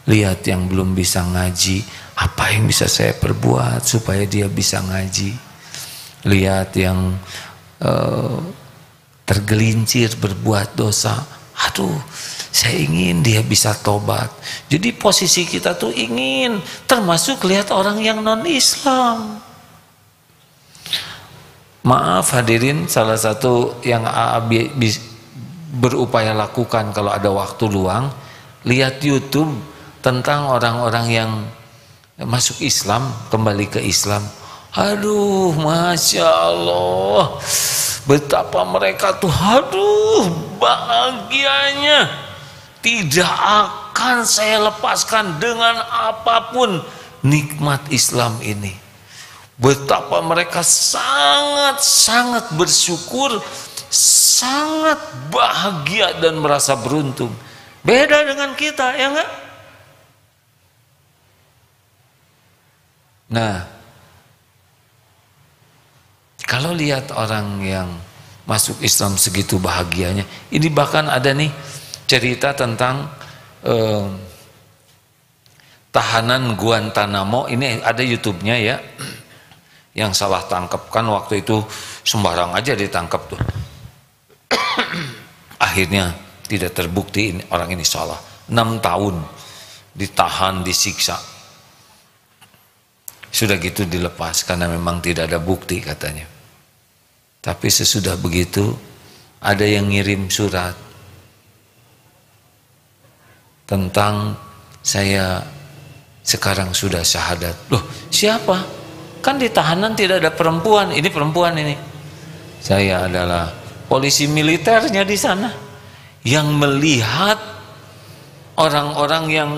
Lihat yang belum bisa ngaji, apa yang bisa saya perbuat supaya dia bisa ngaji. Lihat yang tergelincir berbuat dosa, aduh saya ingin dia bisa tobat. Jadi posisi kita tuh ingin, termasuk lihat orang yang non-Islam. Maaf hadirin, salah satu yang berupaya lakukan kalau ada waktu luang, lihat YouTube tentang orang-orang yang masuk Islam, kembali ke Islam. Aduh, Masya Allah, betapa mereka tuh, aduh bahagianya. Tidak akan saya lepaskan dengan apapun nikmat Islam ini. Betapa mereka sangat bersyukur, sangat bahagia dan merasa beruntung. Beda dengan kita, ya enggak? Nah, kalau lihat orang yang masuk Islam segitu bahagianya, ini bahkan ada nih cerita tentang tahanan Guantanamo. Ini ada YouTube-nya ya, yang salah tangkap kan waktu itu sembarang aja ditangkap tuh. Akhirnya tidak terbukti orang ini salah. 6 tahun ditahan, disiksa. Sudah gitu dilepas karena memang tidak ada bukti katanya. Tapi sesudah begitu ada yang ngirim surat tentang saya sekarang sudah syahadat. Loh, siapa? Kan di tahanan tidak ada perempuan. Ini perempuan ini. Saya adalah polisi militernya di sana yang melihat orang-orang yang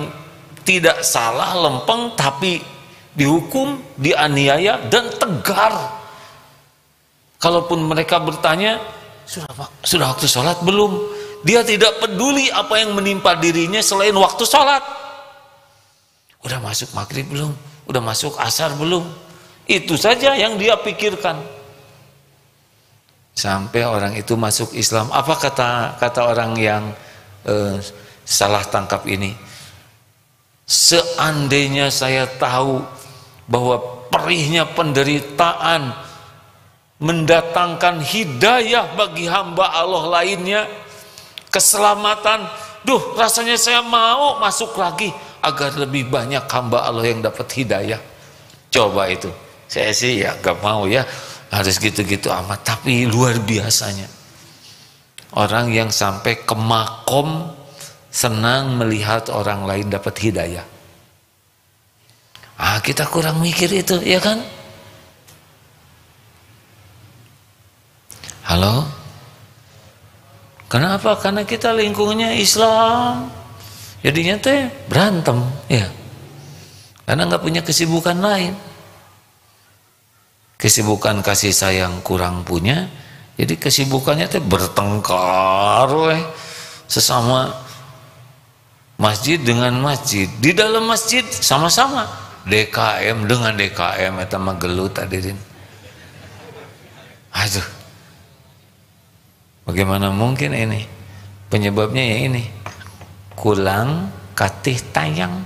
tidak salah, lempeng, tapi dihukum, dianiaya dan tegar. Kalaupun mereka bertanya, sudah waktu sholat belum? Dia tidak peduli apa yang menimpa dirinya selain waktu sholat. Udah masuk maghrib belum? Udah masuk asar belum? Itu saja yang dia pikirkan. Sampai orang itu masuk Islam. Apa kata orang yang salah tangkap ini? Seandainya saya tahu bahwa perihnya penderitaan mendatangkan hidayah bagi hamba Allah lainnya, keselamatan, rasanya saya mau masuk lagi agar lebih banyak hamba Allah yang dapat hidayah. Coba itu, saya sih ya gak mau ya harus gitu-gitu amat. Tapi luar biasanya orang yang sampai ke makom senang melihat orang lain dapat hidayah. Kita kurang mikir itu, ya kan? Halo? Kenapa? Karena kita lingkungannya Islam, jadinya teh berantem, ya. Karena nggak punya kesibukan lain. Kesibukan kasih sayang kurang punya, jadi kesibukannya teh bertengkar, sesama masjid dengan masjid. Di dalam masjid sama-sama DKM dengan DKM, eta mah gelut hadirin. Aduh. Bagaimana mungkin ini? Penyebabnya ya ini. Kulang katih tayang.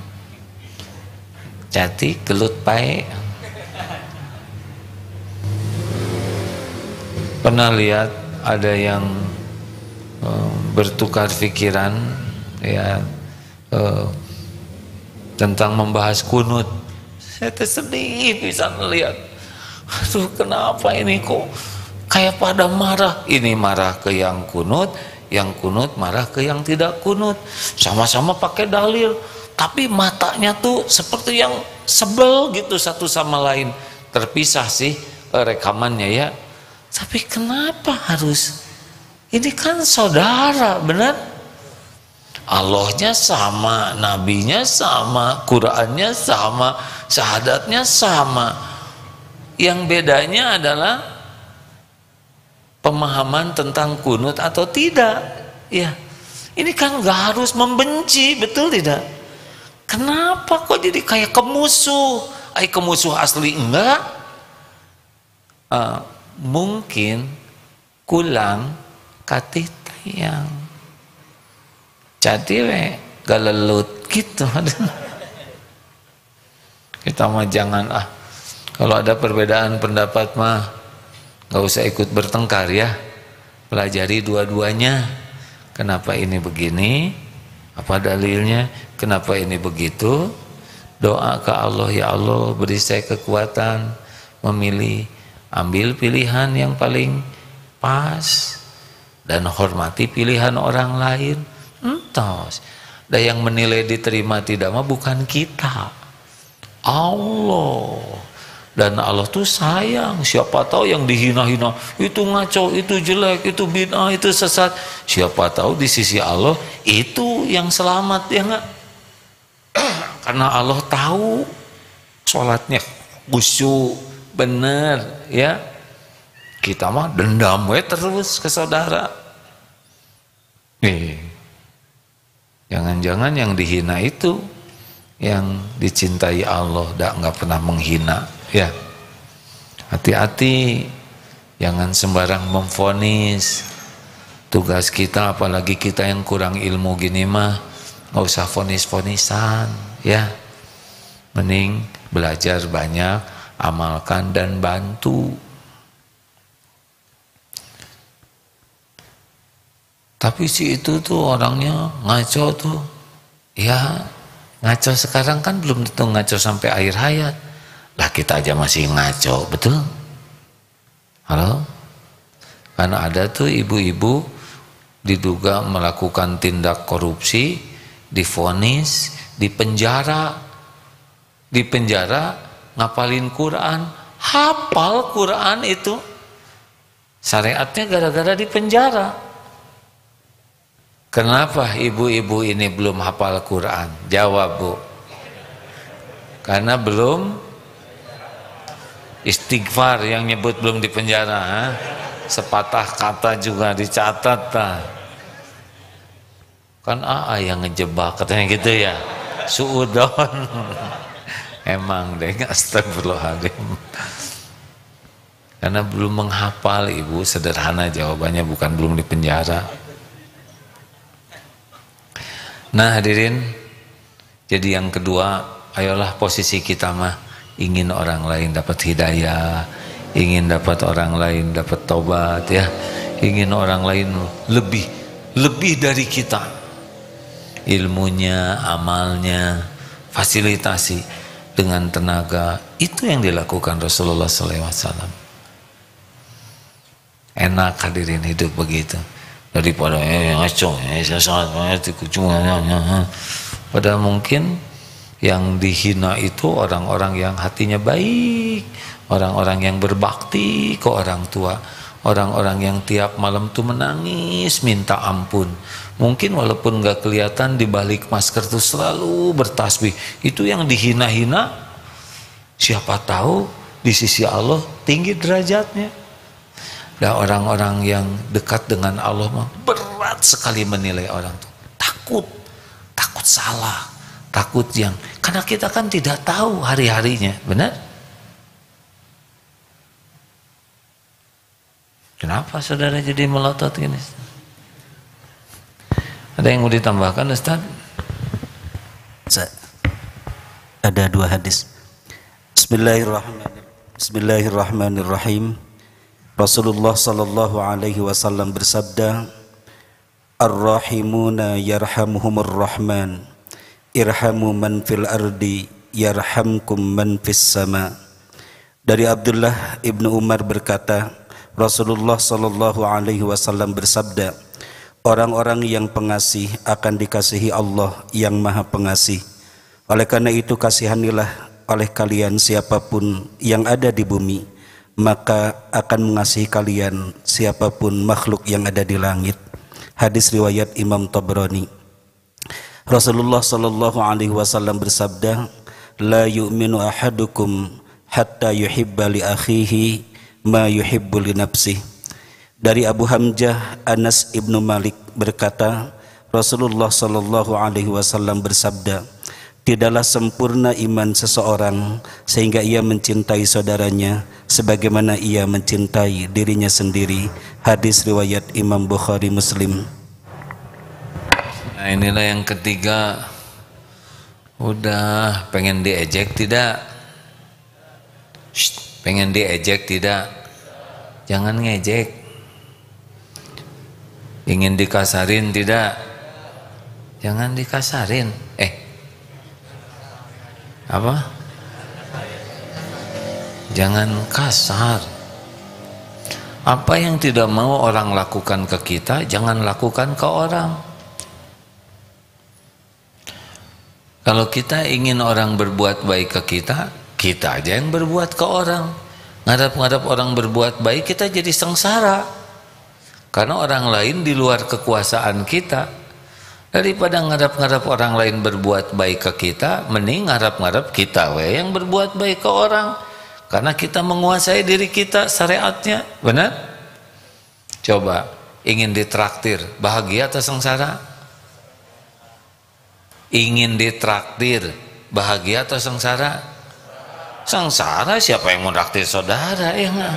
Jadi gelut pae. Pernah lihat ada yang bertukar pikiran ya tentang membahas kunut. Saya sedih bisa melihat. Aduh, kenapa ini kok kayak pada marah, ini marah ke yang kunut marah ke yang tidak kunut, sama-sama pakai dalil, tapi matanya tuh seperti yang sebel gitu satu sama lain. Terpisah sih rekamannya ya, tapi kenapa harus? Ini kan saudara, benar? Allahnya sama, nabinya sama, Qurannya sama, syahadatnya sama. Yang bedanya adalah pemahaman tentang kunut atau tidak, ya. Ini kan nggak harus membenci, betul tidak? Kenapa kok jadi kayak kemusuh? Kemusuh asli enggak? Mungkin kulang katih tayang. Jadi galelut gitu. Kita mah jangan kalau ada perbedaan pendapat mah gak usah ikut bertengkar ya, pelajari dua-duanya. Kenapa ini begini, apa dalilnya, kenapa ini begitu. Doa ke Allah, ya Allah beri saya kekuatan memilih, ambil pilihan yang paling pas dan hormati pilihan orang lain. Entos dan yang menilai diterima tidak mah bukan kita, Allah. Dan Allah tuh sayang. Siapa tahu yang dihina-hina itu ngaco, itu jelek, itu bid'ah, itu sesat. Siapa tahu di sisi Allah itu yang selamat, ya enggak? Karena Allah tahu sholatnya khusyuk bener ya, kita mah dendam we terus ke saudara. Jangan-jangan yang dihina itu yang dicintai Allah, nggak pernah menghina ya. Hati-hati, jangan sembarang memvonis. Tugas kita, apalagi kita yang kurang ilmu gini mah, nggak usah vonis-vonisan ya. Mending belajar banyak, amalkan dan bantu. Tapi si itu tuh orangnya ngaco tuh ya. Ngaco sekarang kan belum tentu ngaco sampai akhir hayat. Lah kita aja masih ngaco, betul? Halo? Karena ada tuh ibu-ibu diduga melakukan tindak korupsi, divonis, dipenjara. Dipenjara ngapalin Quran, hafal Quran itu. Syariatnya gara-gara dipenjara. Kenapa ibu-ibu ini belum hafal Quran? Jawab, Bu. Karena belum istighfar, yang nyebut belum di penjara. Ha? Sepatah kata juga dicatat. Kan yang ngejebak katanya gitu ya. Suudon. Emang deh, astagfirullahaladzim. Karena belum menghafal, Ibu. Sederhana jawabannya, bukan belum di penjara. Nah hadirin, jadi yang kedua, ayolah posisi kita mah ingin orang lain dapat hidayah, ingin dapat orang lain dapat taubat ya, ingin orang lain lebih dari kita, ilmunya, amalnya, fasilitasi dengan tenaga. Itu yang dilakukan Rasulullah SAW. Enak hadirin hidup begitu. Daripada ngaco, padahal mungkin yang dihina itu orang-orang yang hatinya baik, orang-orang yang berbakti ke orang tua, orang-orang yang tiap malam tuh menangis minta ampun. Mungkin walaupun nggak kelihatan di balik masker tuh selalu bertasbih. Itu yang dihina-hina, siapa tahu di sisi Allah tinggi derajatnya. Dan orang-orang yang dekat dengan Allah mah berat sekali menilai orang tuh. Takut salah, takut yang, karena kita kan tidak tahu hari-harinya, benar? Kenapa saudara jadi melotot gini? Ada yang mau ditambahkan, Ustaz? Ada dua hadis. Bismillahirrahmanirrahim. Rasulullah sallallahu alaihi wasallam bersabda, Ar-rahimuna yarhamuhumur rahman, irhamu man fil ardi yarhamkum man fis sama. Dari Abdullah ibnu Umar berkata, Rasulullah sallallahu alaihi wasallam bersabda, orang-orang yang pengasih akan dikasihi Allah yang maha pengasih. Oleh karena itu kasihanilah oleh kalian siapapun yang ada di bumi, maka akan mengasihi kalian siapapun makhluk yang ada di langit. Hadis riwayat Imam Tabrani. Rasulullah sallallahu alaihi wasallam bersabda, la yu'minu ahadukum hatta yuhibba li akhihi ma yuhibbu li nafsihi. Dari Abu Hamzah Anas ibnu Malik berkata, Rasulullah sallallahu alaihi wasallam bersabda, tidaklah sempurna iman seseorang sehingga ia mencintai saudaranya sebagaimana ia mencintai dirinya sendiri. Hadis riwayat Imam Bukhari Muslim. Nah inilah yang ketiga. Udah pengen diejek tidak? Pengen diejek tidak? Jangan ngejek. Ingin dikasarin tidak? Jangan dikasarin. Apa? Jangan kasar. Apa yang tidak mau orang lakukan ke kita, jangan lakukan ke orang. Kalau kita ingin orang berbuat baik ke kita, kita aja yang berbuat ke orang. Ngadap-ngadap orang berbuat baik, kita jadi sengsara. Karena orang lain di luar kekuasaan kita. Daripada ngarap-ngarap orang lain berbuat baik ke kita, mending ngarap-ngarap kita yang berbuat baik ke orang. Karena kita menguasai diri kita syariatnya, benar? Coba, ingin ditraktir, bahagia atau sengsara? Ingin ditraktir, bahagia atau sengsara? Sengsara, siapa yang mau traktir saudara ya nggak?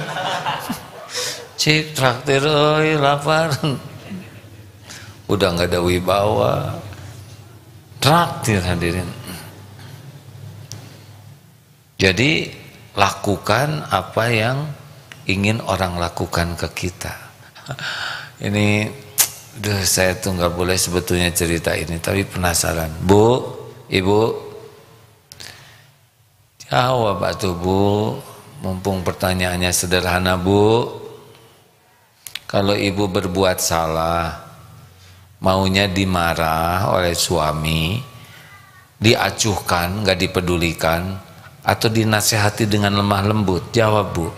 Cik traktir, oi lapar. Udah nggak ada wibawa. Traktir hadirin. Jadi lakukan apa yang ingin orang lakukan ke kita. Ini, saya tuh nggak boleh sebetulnya cerita ini, tapi penasaran. Bu, ibu, jawab atuh bu. Mumpung pertanyaannya sederhana bu. Kalau ibu berbuat salah, maunya dimarah oleh suami, diacuhkan, nggak dipedulikan, atau dinasehati dengan lemah lembut? Jawab bu.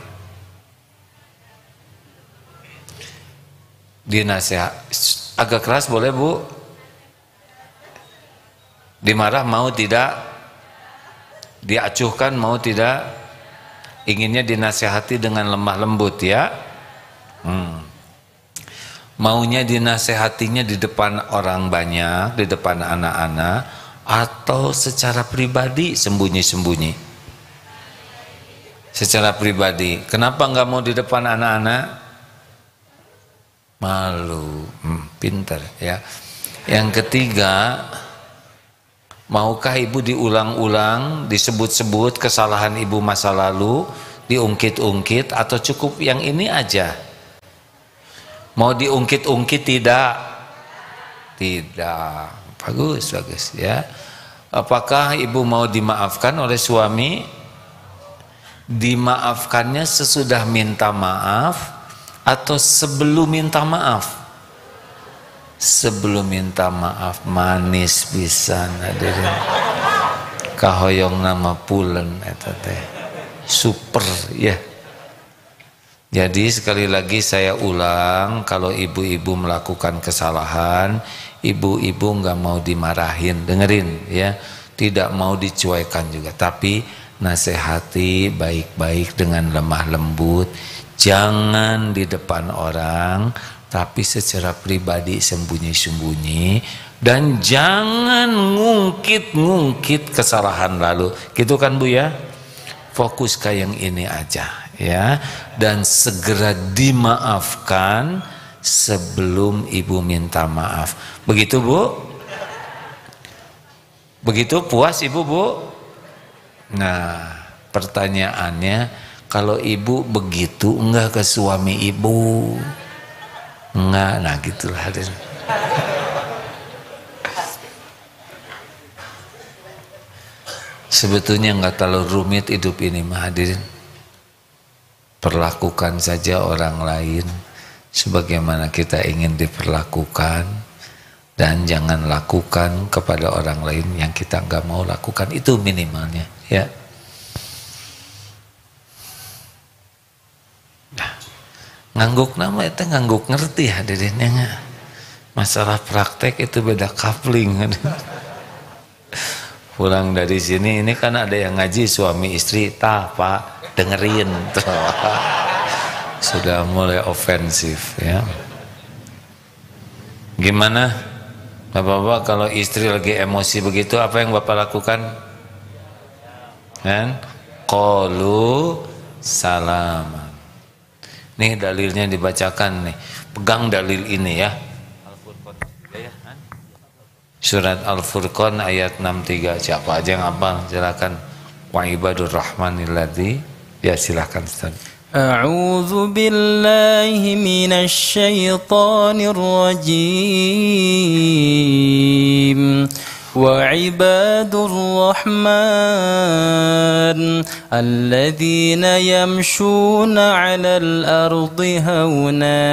Dinasehat, agak keras boleh bu? Dimarah mau tidak? Diacuhkan mau tidak? Inginnya dinasehati dengan lemah lembut ya? Maunya dinasehatinya di depan orang banyak, di depan anak-anak, atau secara pribadi sembunyi-sembunyi? Secara pribadi. Kenapa nggak mau di depan anak-anak? Malu. Pinter ya. Yang ketiga, maukah ibu diulang-ulang, disebut-sebut kesalahan ibu masa lalu, diungkit-ungkit, atau cukup yang ini aja? Mau diungkit-ungkit tidak? Tidak. Bagus, bagus ya. Apakah ibu mau dimaafkan oleh suami? Dimaafkannya sesudah minta maaf atau sebelum minta maaf? Sebelum minta maaf, manis pisan hadirin. Kahoyong nama pulen eta teh. Super ya. Jadi sekali lagi saya ulang, kalau ibu-ibu melakukan kesalahan, ibu-ibu nggak mau dimarahin, dengerin ya, tidak mau dicuekan juga, tapi nasihati baik-baik dengan lemah lembut, jangan di depan orang, tapi secara pribadi sembunyi-sembunyi, dan jangan ngungkit-ngungkit kesalahan lalu, gitu kan bu ya? Fokus ke yang ini aja ya, dan segera dimaafkan sebelum ibu minta maaf. Begitu bu? Begitu puas ibu bu? Nah pertanyaannya, kalau ibu begitu enggak ke suami ibu? Enggak, nah gitulah hadirin. Sebetulnya enggak terlalu rumit hidup ini mah hadirin. Perlakukan saja orang lain sebagaimana kita ingin diperlakukan, dan jangan lakukan kepada orang lain yang kita nggak mau lakukan, itu minimalnya ya. Nah, ngangguk nama itu ngangguk ngerti hadirinnya. Masalah praktek itu beda coupling. Pulang dari sini ini kan ada yang ngaji suami istri, pak dengerin tuh. Sudah mulai ofensif ya. Gimana bapak-bapak kalau istri lagi emosi begitu, apa yang bapak lakukan? Kan? Qalu salam. Nih dalilnya dibacakan nih. Pegang dalil ini ya. Surat Al-Furqan ayat 63. Siapa aja yang hafal? Silakan. Wa ibadur rahmanil ladzi. Ya silakan Ustaz. A'udzu billahi minasy syaithanir rajim. وعباد الرحمن الذين يمشون على الأرض هونا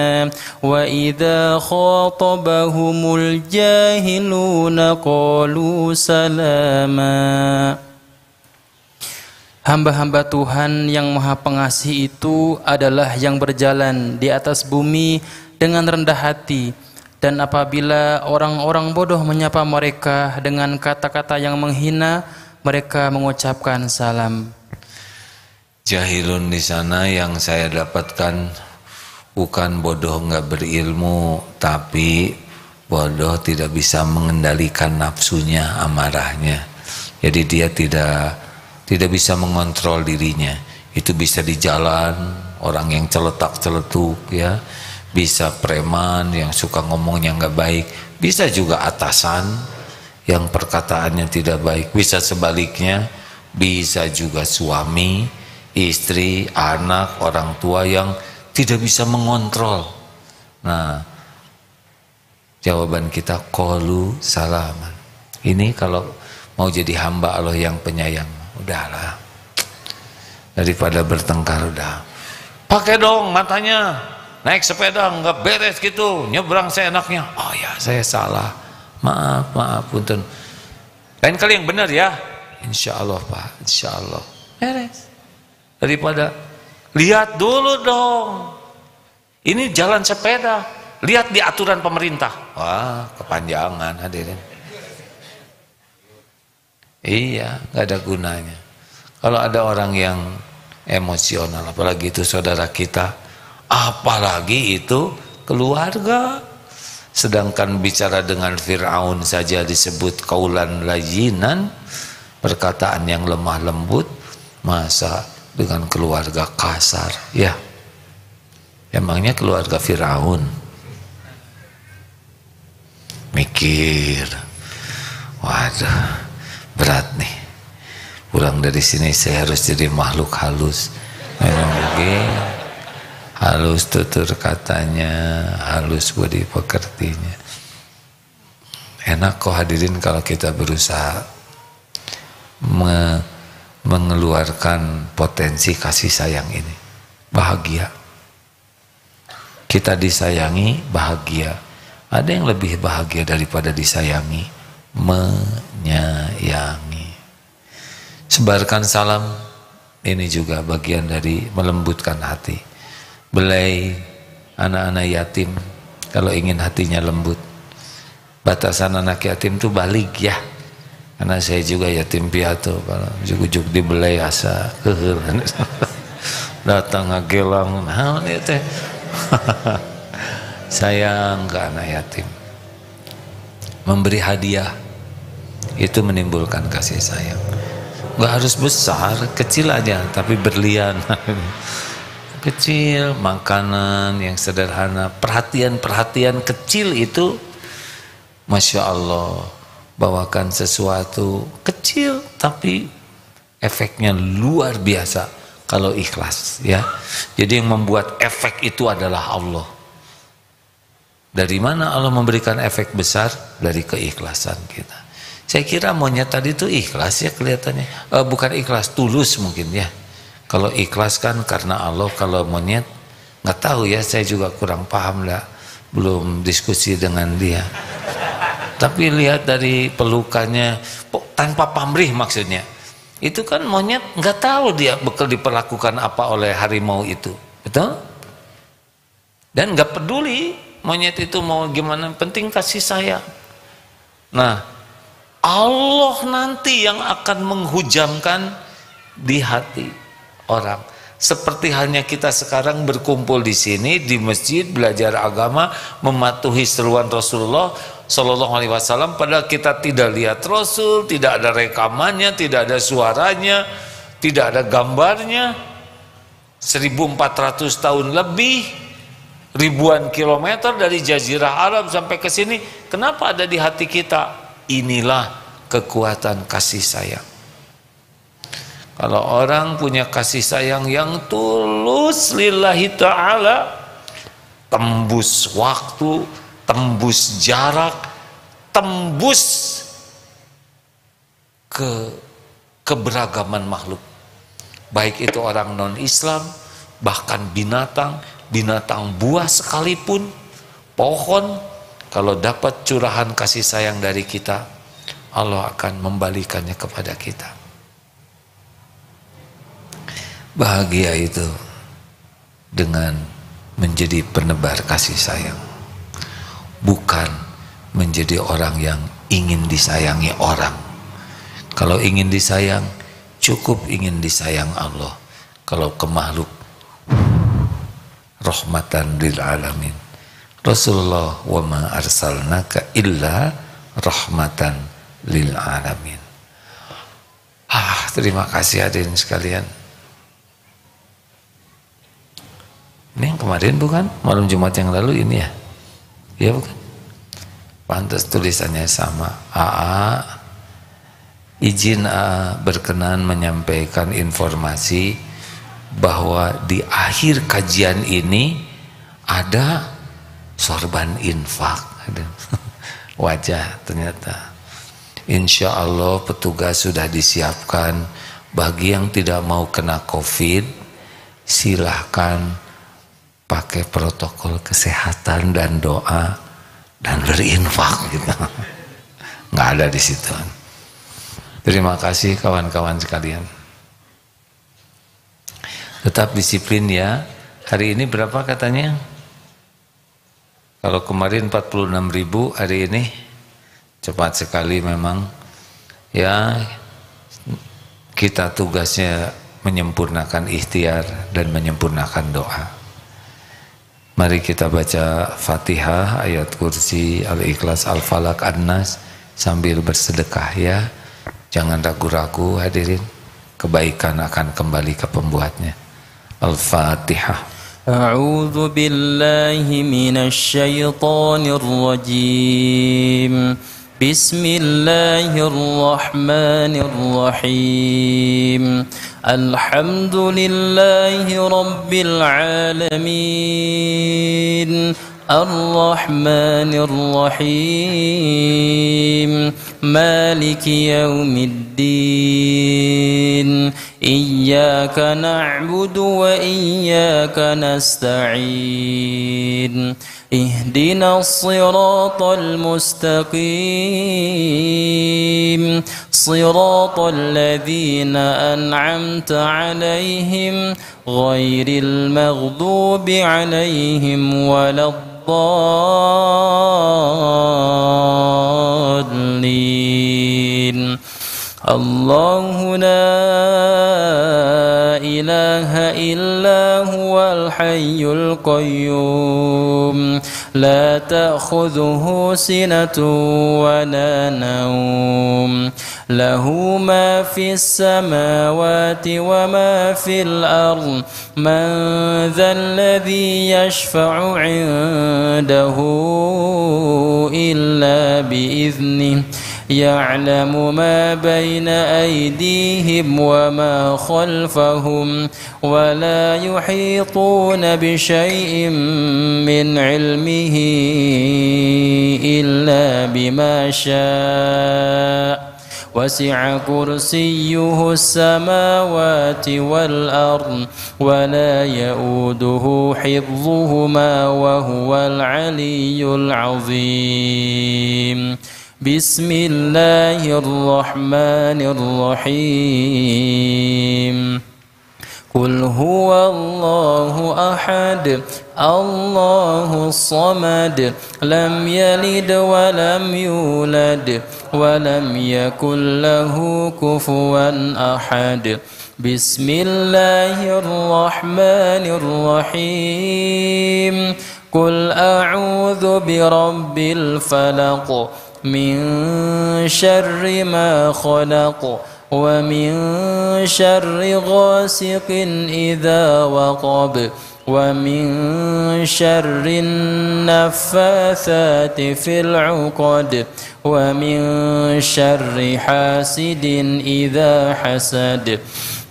وإذا خاطبهم الجاهلون قالوا سلاما. Hamba-hamba Tuhan yang Maha Pengasih itu adalah yang berjalan di atas bumi dengan rendah hati. Dan apabila orang-orang bodoh menyapa mereka dengan kata-kata yang menghina, mereka mengucapkan salam. Jahilun di sana yang saya dapatkan bukan bodoh nggak berilmu, tapi bodoh tidak bisa mengendalikan nafsunya, amarahnya. Jadi dia tidak bisa mengontrol dirinya. Itu bisa di jalan, orang yang celetak-celetuk ya, bisa preman yang suka ngomongnya nggak baik, bisa juga atasan yang perkataannya tidak baik, bisa sebaliknya, bisa juga suami, istri, anak, orang tua yang tidak bisa mengontrol. Nah, jawaban kita qalu salaman. Ini kalau mau jadi hamba Allah yang penyayang, udahlah, daripada bertengkar udah pakai dong matanya, naik sepeda nggak beres gitu, nyebrang seenaknya. Oh ya, saya salah, maaf punten, lain kali yang benar ya. Insya Allah Pak, insya Allah beres. Daripada lihat dulu dong, ini jalan sepeda, lihat di aturan pemerintah. Wah, kepanjangan hadirin. Iya, nggak ada gunanya. Kalau ada orang yang emosional, apalagi itu saudara kita, apalagi itu keluarga, sedangkan bicara dengan Fir'aun saja disebut qaulan layyinan, perkataan yang lemah lembut, masa dengan keluarga kasar? Ya, emangnya keluarga Fir'aun mikir, waduh berat nih, pulang dari sini saya harus jadi makhluk halus. Memang begini, halus tutur katanya, halus budi pekertinya. Enak kok hadirin kalau kita berusaha mengeluarkan potensi kasih sayang ini. Bahagia, kita disayangi, bahagia. Ada yang lebih bahagia daripada disayangi? Menyayangi. Sebarkan salam, ini juga bagian dari melembutkan hati. Belai anak-anak yatim, kalau ingin hatinya lembut, batasan anak yatim itu balik ya. Karena saya juga yatim piatu, kalau juk-juk dibelai asa keheur datang ngagelang, nah ini teh sayang ke anak yatim. Memberi hadiah itu menimbulkan kasih sayang. Nggak harus besar, kecil aja tapi berlian. Kecil, makanan yang sederhana, perhatian kecil itu, Masya Allah, bawakan sesuatu kecil tapi efeknya luar biasa kalau ikhlas ya. Jadi yang membuat efek itu adalah Allah. Dari mana Allah memberikan efek besar? Dari keikhlasan kita. Saya kira monyet tadi itu ikhlas ya kelihatannya. Bukan ikhlas, tulus mungkin ya. Kalau ikhlas kan karena Allah, kalau monyet nggak tahu ya, saya juga kurang paham lah, belum diskusi dengan dia. Tapi lihat dari pelukannya, tanpa pamrih maksudnya. Itu kan monyet nggak tahu dia bakal diperlakukan apa oleh harimau itu, betul? Dan nggak peduli monyet itu mau gimana, penting kasih sayang. Nah, Allah nanti yang akan menghujamkan di hati orang. Seperti halnya kita sekarang berkumpul di sini di masjid belajar agama, mematuhi seruan Rasulullah Shallallahu Alaihi Wasallam. Padahal kita tidak lihat Rasul, tidak ada rekamannya, tidak ada suaranya, tidak ada gambarnya. 1400 tahun lebih, ribuan kilometer dari Jazirah Arab sampai ke sini. Kenapa ada di hati kita? Inilah kekuatan kasih sayang. Kalau orang punya kasih sayang yang tulus lillahi ta'ala, tembus waktu, tembus jarak, tembus keberagaman makhluk. Baik itu orang non-Islam, bahkan binatang buah sekalipun, pohon, kalau dapat curahan kasih sayang dari kita, Allah akan membalikannya kepada kita. Bahagia itu dengan menjadi penebar kasih sayang. bukan menjadi orang yang ingin disayangi orang. Kalau ingin disayang, cukup ingin disayang Allah. Kalau ke makhluk, rahmatan lil alamin. Rasulullah wa ma arsalnaka illa rahmatan lil alamin. Terima kasih hadirin sekalian. Ini yang kemarin bukan? Malam Jumat yang lalu ini ya? Iya bukan? Pantas tulisannya sama. Izin berkenan menyampaikan informasi bahwa di akhir kajian ini ada sorban infak. Wajah ternyata. Insya Allah petugas sudah disiapkan. Bagi yang tidak mau kena COVID, silahkan pakai protokol kesehatan dan doa dan berinfak gitu. Nggak ada di situ. Terima kasih kawan-kawan sekalian. Tetap disiplin ya. Hari ini berapa katanya? Kalau kemarin 46.000, hari ini cepat sekali memang. Ya, kita tugasnya menyempurnakan ikhtiar dan menyempurnakan doa. Mari kita baca Fatihah, ayat kursi, Al-Ikhlas, Al-Falaq, An-Nas sambil bersedekah ya. Jangan ragu-ragu hadirin, kebaikan akan kembali ke pembuatnya. Al-Fatihah. A'udzu billahi minasy syaithanir rajim. Bismillahirrahmanirrahim. Alhamdulillahi rabbil alamin. Ar-Rahmanir Rahim. Maliki yaumiddin. Iyyaka na'budu wa iyyaka nasta'in. Ihdinas siratal mustaqim. Siratal ladzina an'amta 'alaihim ghairil maghdubi 'alaihim waladdallin. Allahu la ilaha illa huwal hayyul qayyum. La ta'khudhuhu sinatun wa la nawm. Lahu ma fis samawati wa ma fil ardh. Man dhal ladhi yashfa'u 'indahu illa bi'idhnihi. يعلم ما بين أيديهم وما خلفهم ولا يحيطون بشيء من علمه إلا بما شاء وسع كرسيه السماوات والأرض ولا يؤوده حفظهما وهو العلي العظيم. بسم الله الرحمن الرحيم. قل هو الله أحد الله الصمد لم يلد ولم يولد ولم يكن له كفوا أحد. بسم الله الرحمن الرحيم. قل أعوذ برب الفلق من شر ما خلق ومن شر غاسق إذا وقب ومن شر النفاثات في العقد ومن شر حاسد إذا حسد.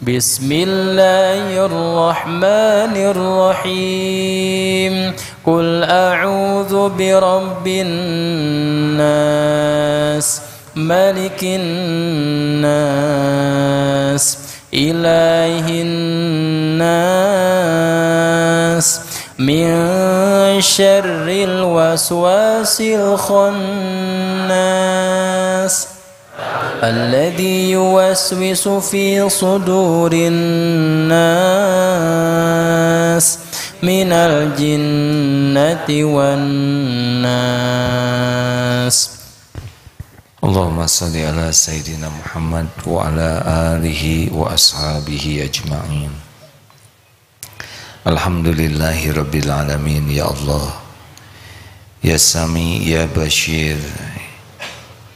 بسم الله الرحمن الرحيم. قل أعوذ برب الناس ملك الناس إله الناس من شر الوسواس الخناس الذي يوسوس في صدور الناس minal jinnati wan nas. Allahumma salli ala Sayyidina Muhammad wa ala alihi wa ashabihi ajma'in. Alhamdulillahi Rabbil Alamin. Ya Allah, Ya Sami, Ya Bashir,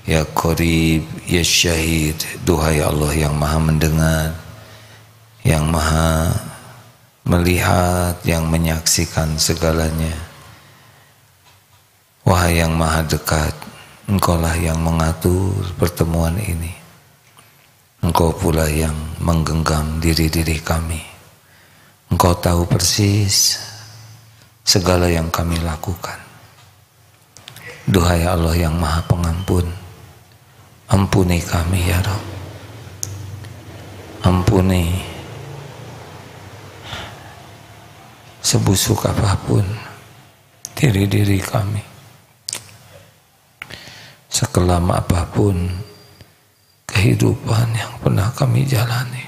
Ya Qarib, Ya Syahid. Duhai Allah yang maha mendengar, yang maha melihat, yang menyaksikan segalanya. Wahai yang maha dekat, Engkaulah yang mengatur pertemuan ini. Engkau pula yang menggenggam diri-diri kami. Engkau tahu persis segala yang kami lakukan. Duhai Allah yang maha pengampun, ampuni kami ya Rabb. Ampuni sebusuk apapun diri-diri kami, sekelam apapun kehidupan yang pernah kami jalani,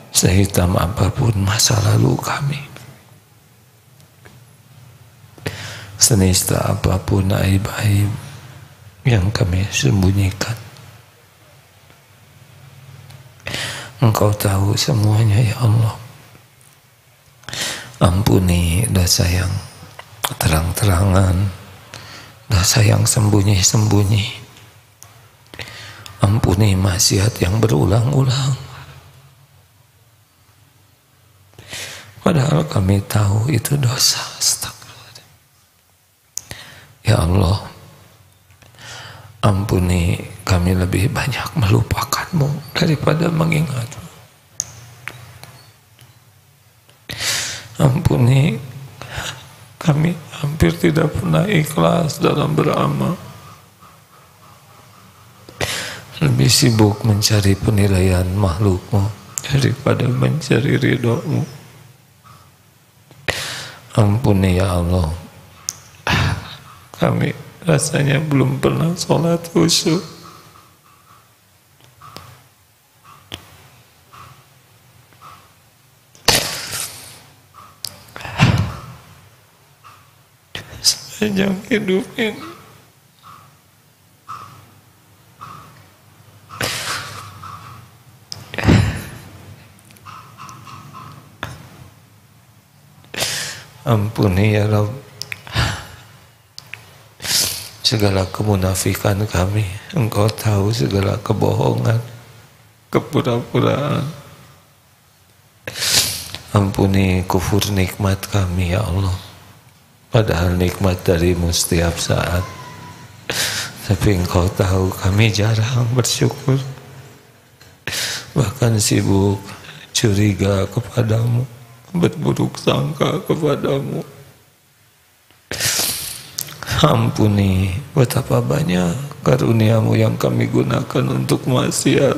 sehitam apapun masa lalu kami, senista apapun aib-aib yang kami sembunyikan. Engkau tahu semuanya ya Allah. Ampuni dosa yang terang-terangan, dosa yang sembunyi-sembunyi. Ampuni maksiat yang berulang-ulang, padahal kami tahu itu dosa. Astagfirullah. Ya Allah, ampuni kami lebih banyak melupakan-Mu daripada mengingat-Mu. Ampuni kami hampir tidak pernah ikhlas dalam beramal. Lebih sibuk mencari penilaian makhluk-Mu daripada mencari ridho-Mu. Ampuni ya Allah, kami rasanya belum pernah sholat khusyuk. Sepanjang hidup ini. Ampuni ya Rabb segala kemunafikan kami. Engkau tahu segala kebohongan, kepura-puraan. Ampuni kufur nikmat kami ya Allah, padahal nikmat darimu setiap saat. Tapi Engkau tahu kami jarang bersyukur, bahkan sibuk curiga kepadamu, berburuk sangka kepadamu. Ampuni betapa banyak karunia-Mu yang kami gunakan untuk maksiat.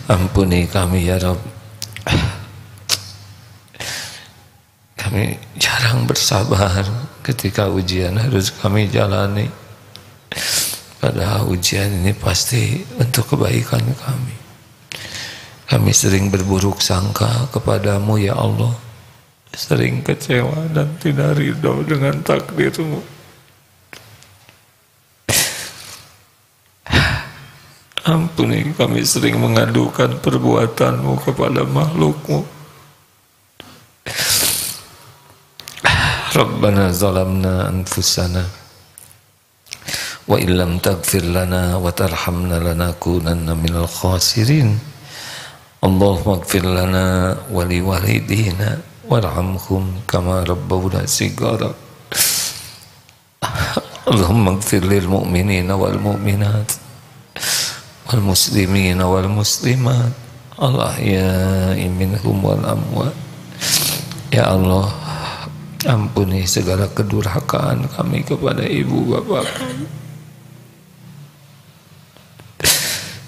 Ampuni kami ya Rabb. Kami jarang bersabar ketika ujian harus kami jalani. Padahal ujian ini pasti untuk kebaikan kami. Kami sering berburuk sangka kepadamu ya Allah. Sering kecewa dan tidak ridho dengan takdir-Mu. Ampuni kami sering mengadukan perbuatan-Mu kepada makhluk-Mu. Rabbana zalamna anfusana wa illam taghfir lana wa tarhamna lanakunanna minal khasirin. Allahumma ighfir lana wa liwalidina warhamhum kama rabbawna shighara. Allahumma ighfir lil mu'minina wal mu'minat wal muslimina wal muslimat al ahya'i minhum wal amwat. Ya Allah, ampuni segala kedurhakaan kami kepada ibu bapak kami.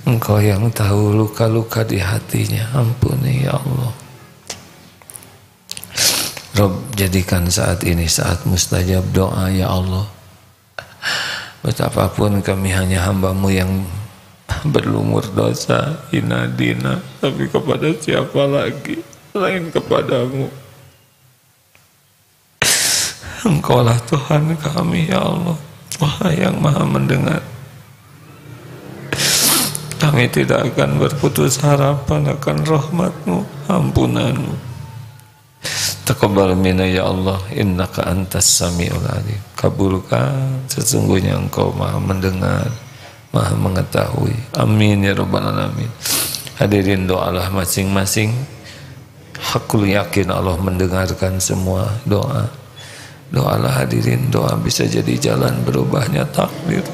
Engkau yang tahu luka-luka di hatinya. Ampuni ya Allah. Rob, jadikan saat ini saat mustajab doa ya Allah. Betapapun kami hanya hamba-Mu yang berlumur dosa, hina dina, tapi kepada siapa lagi selain kepadamu? Engkaulah Tuhan kami ya Allah, Wahai yang maha mendengar. Kami tidak akan berputus harapan akan rahmat-Mu, ampunan-Mu. Taqabbal minna ya Allah, innaka antas samiul alim. Kabulkan, sesungguhnya Engkau maha mendengar, maha mengetahui. Amin ya rabbal alamin. Hadirin, doalah masing-masing. Hakul yakin Allah mendengarkan semua doa. Doalah hadirin, doa bisa jadi jalan berubahnya takdir.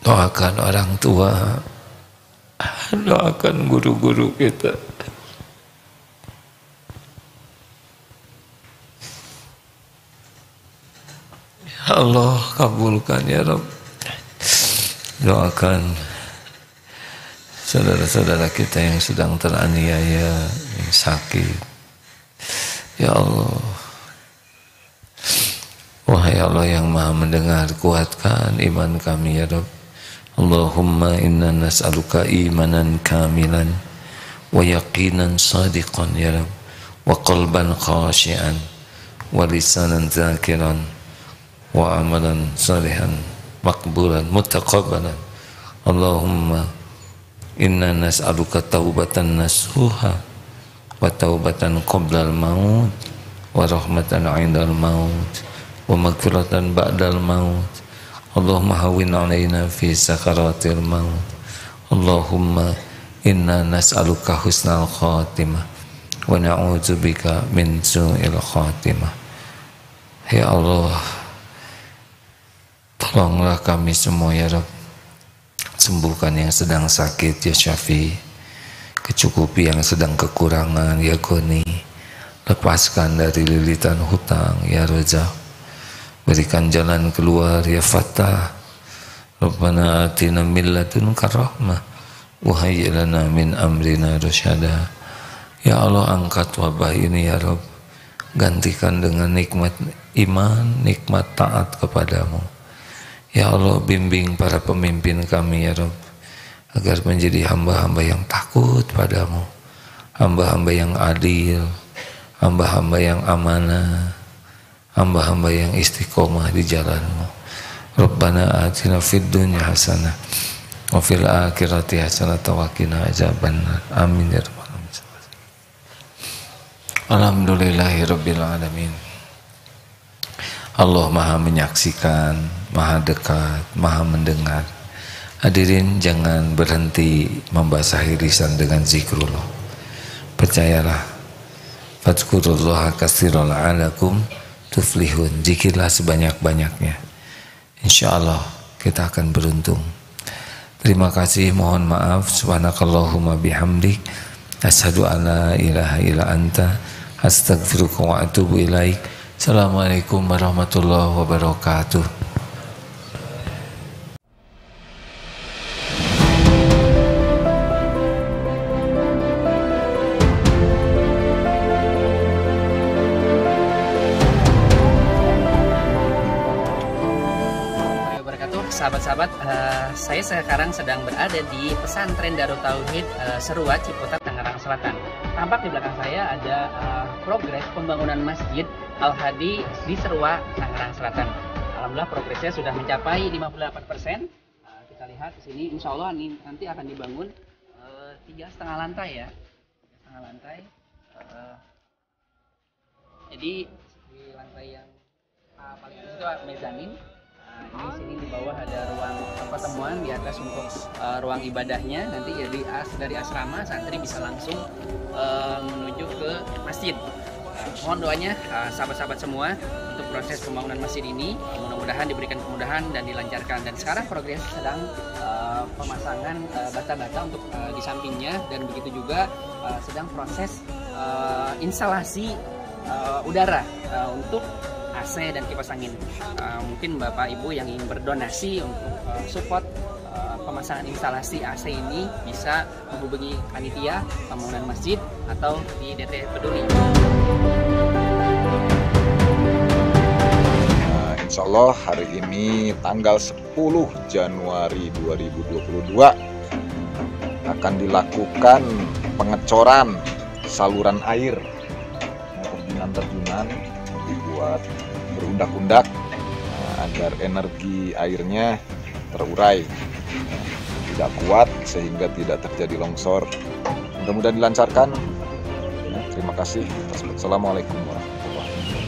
Doakan orang tua, doakan guru-guru kita. Ya Allah, kabulkan ya Rabb. Doakan saudara-saudara kita yang sedang teraniaya, yang sakit. Ya Allah, wahai Allah yang maha mendengar, kuatkan iman kami ya Rabb. Allahumma inna nas'aluka imanan kamilan wa yaqinan sadiqan ya Rabb, wa qalban khashi'an wa lisanan zakiran wa amalan salihan maqbulan mutaqabbalan. Allahumma inna nas'aluka taubatan nasuha wa taubatan qoblal maut wa rahmatan 'indal maut wa maghfiratan ba'dal maut. Allahumma hawwin 'alaina fi sakaratil maut. Allahumma inna nas'aluka husnal khatimah wa na'udzubika min su'il khatimah. Ya Allah, tolonglah kami semua ya Rabb. Sembuhkan yang sedang sakit ya Syafi, kecukupi yang sedang kekurangan ya Goni, lepaskan dari lilitan hutang ya Razak. Berikan jalan keluar ya Fattah. Rabbana atina min ladunka rahmah wa hayyi lana min amrina rasyada. Ya Allah, angkat wabah ini ya Rabb. Gantikan dengan nikmat iman, nikmat taat kepadamu. Ya Allah, bimbing para pemimpin kami ya Rabb, agar menjadi hamba-hamba yang takut padamu, hamba-hamba yang adil, hamba-hamba yang amanah, hamba-hamba yang istiqomah di jalanmu. Rabbana atina fid dunya hasanah wa fil akhirati hasanah wa qina adzabannar. Amin ya rabbal alamin. Alhamdulillahirabbil alamin. Allah maha menyaksikan, maha dekat, maha mendengar. Hadirin, jangan berhenti membasahi lisan dengan zikrullah. Percayalah, fadzkurullaha katsiran la'allakum tuflihun. Zikirlah sebanyak-banyaknya, insya Allah kita akan beruntung. Terima kasih, mohon maaf. Subhanakallahumma bihamdik, asyhadu an la ilaha illa anta, astaghfiruka wa atubu ilaik. Assalamualaikum warahmatullahi wabarakatuh. Sahabat-sahabat, saya sekarang sedang berada di pesantren Darut Tauhid Seruat, Ciputat, Tangerang Selatan. Tampak di belakang saya ada progres pembangunan Masjid Al-Hadi di Seruat, Tangerang Selatan. Alhamdulillah progresnya sudah mencapai 58%. Kita lihat di sini, insya Allah nanti akan dibangun 3,5 lantai ya, 3,5 lantai. Jadi di lantai yang paling atas itu mezanin. Ini sini di bawah ada ruang pertemuan, di atas untuk ruang ibadahnya. Nanti jadi dari asrama santri bisa langsung menuju ke masjid. Mohon doanya sahabat-sahabat semua untuk proses pembangunan masjid ini, mudah-mudahan diberikan kemudahan dan dilancarkan. Dan sekarang progres sedang pemasangan bata-bata untuk di sampingnya, dan begitu juga sedang proses instalasi udara untuk AC dan kipas angin. Mungkin Bapak Ibu yang ingin berdonasi untuk support pemasangan instalasi AC ini bisa menghubungi panitia pembangunan masjid atau di DT Peduli. Insya Allah hari ini tanggal 10 Januari 2022 akan dilakukan pengecoran saluran air. Terjunan dibuat berundak-undak agar energi airnya terurai, tidak kuat sehingga tidak terjadi longsor. Mudah-mudahan dilancarkan. Terima kasih. Assalamualaikum warahmatullahi wabarakatuh.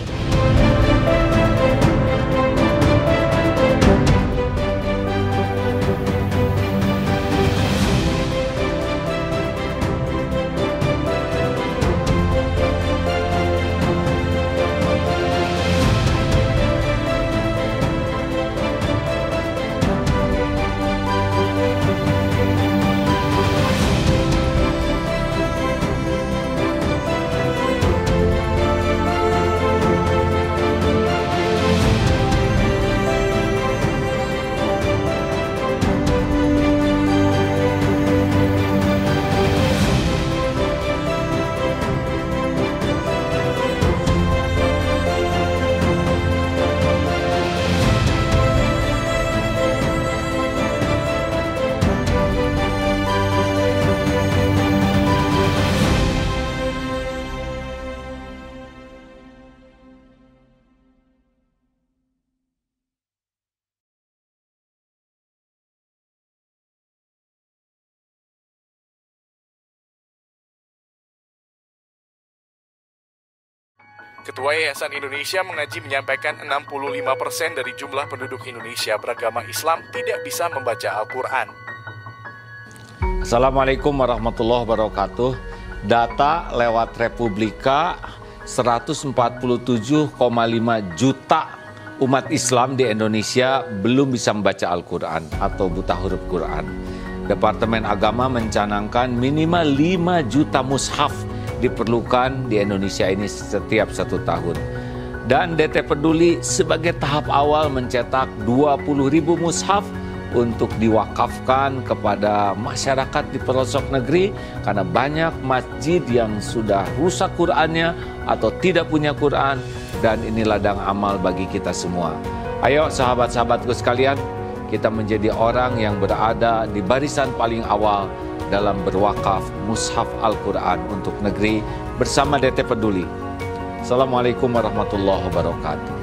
Ketua Yayasan Indonesia Mengaji menyampaikan 65% dari jumlah penduduk Indonesia beragama Islam tidak bisa membaca Al-Quran. Assalamualaikum warahmatullahi wabarakatuh. Data lewat Republika 147,5 juta umat Islam di Indonesia belum bisa membaca Al-Quran atau buta huruf Quran. Departemen Agama mencanangkan minimal 5 juta mushaf diperlukan di Indonesia ini setiap 1 tahun. Dan DT Peduli sebagai tahap awal mencetak 20.000 mushaf untuk diwakafkan kepada masyarakat di pelosok negeri, karena banyak masjid yang sudah rusak Qur'annya atau tidak punya Qur'an, dan ini ladang amal bagi kita semua. Ayo sahabat-sahabatku sekalian, kita menjadi orang yang berada di barisan paling awal dalam berwakaf mushaf Al-Quran untuk negeri bersama DT Peduli. Assalamualaikum warahmatullahi wabarakatuh.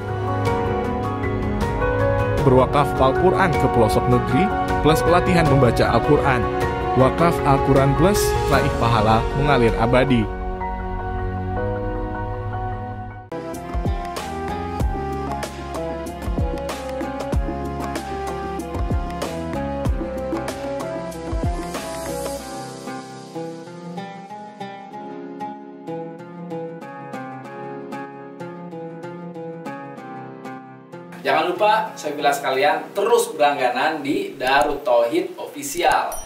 Berwakaf Al-Quran ke pelosok negeri plus pelatihan membaca Al-Quran. Wakaf Al-Quran plus raih pahala mengalir abadi. Jangan lupa, saya bilang sekalian, terus berlangganan di Darut Tauhid Official.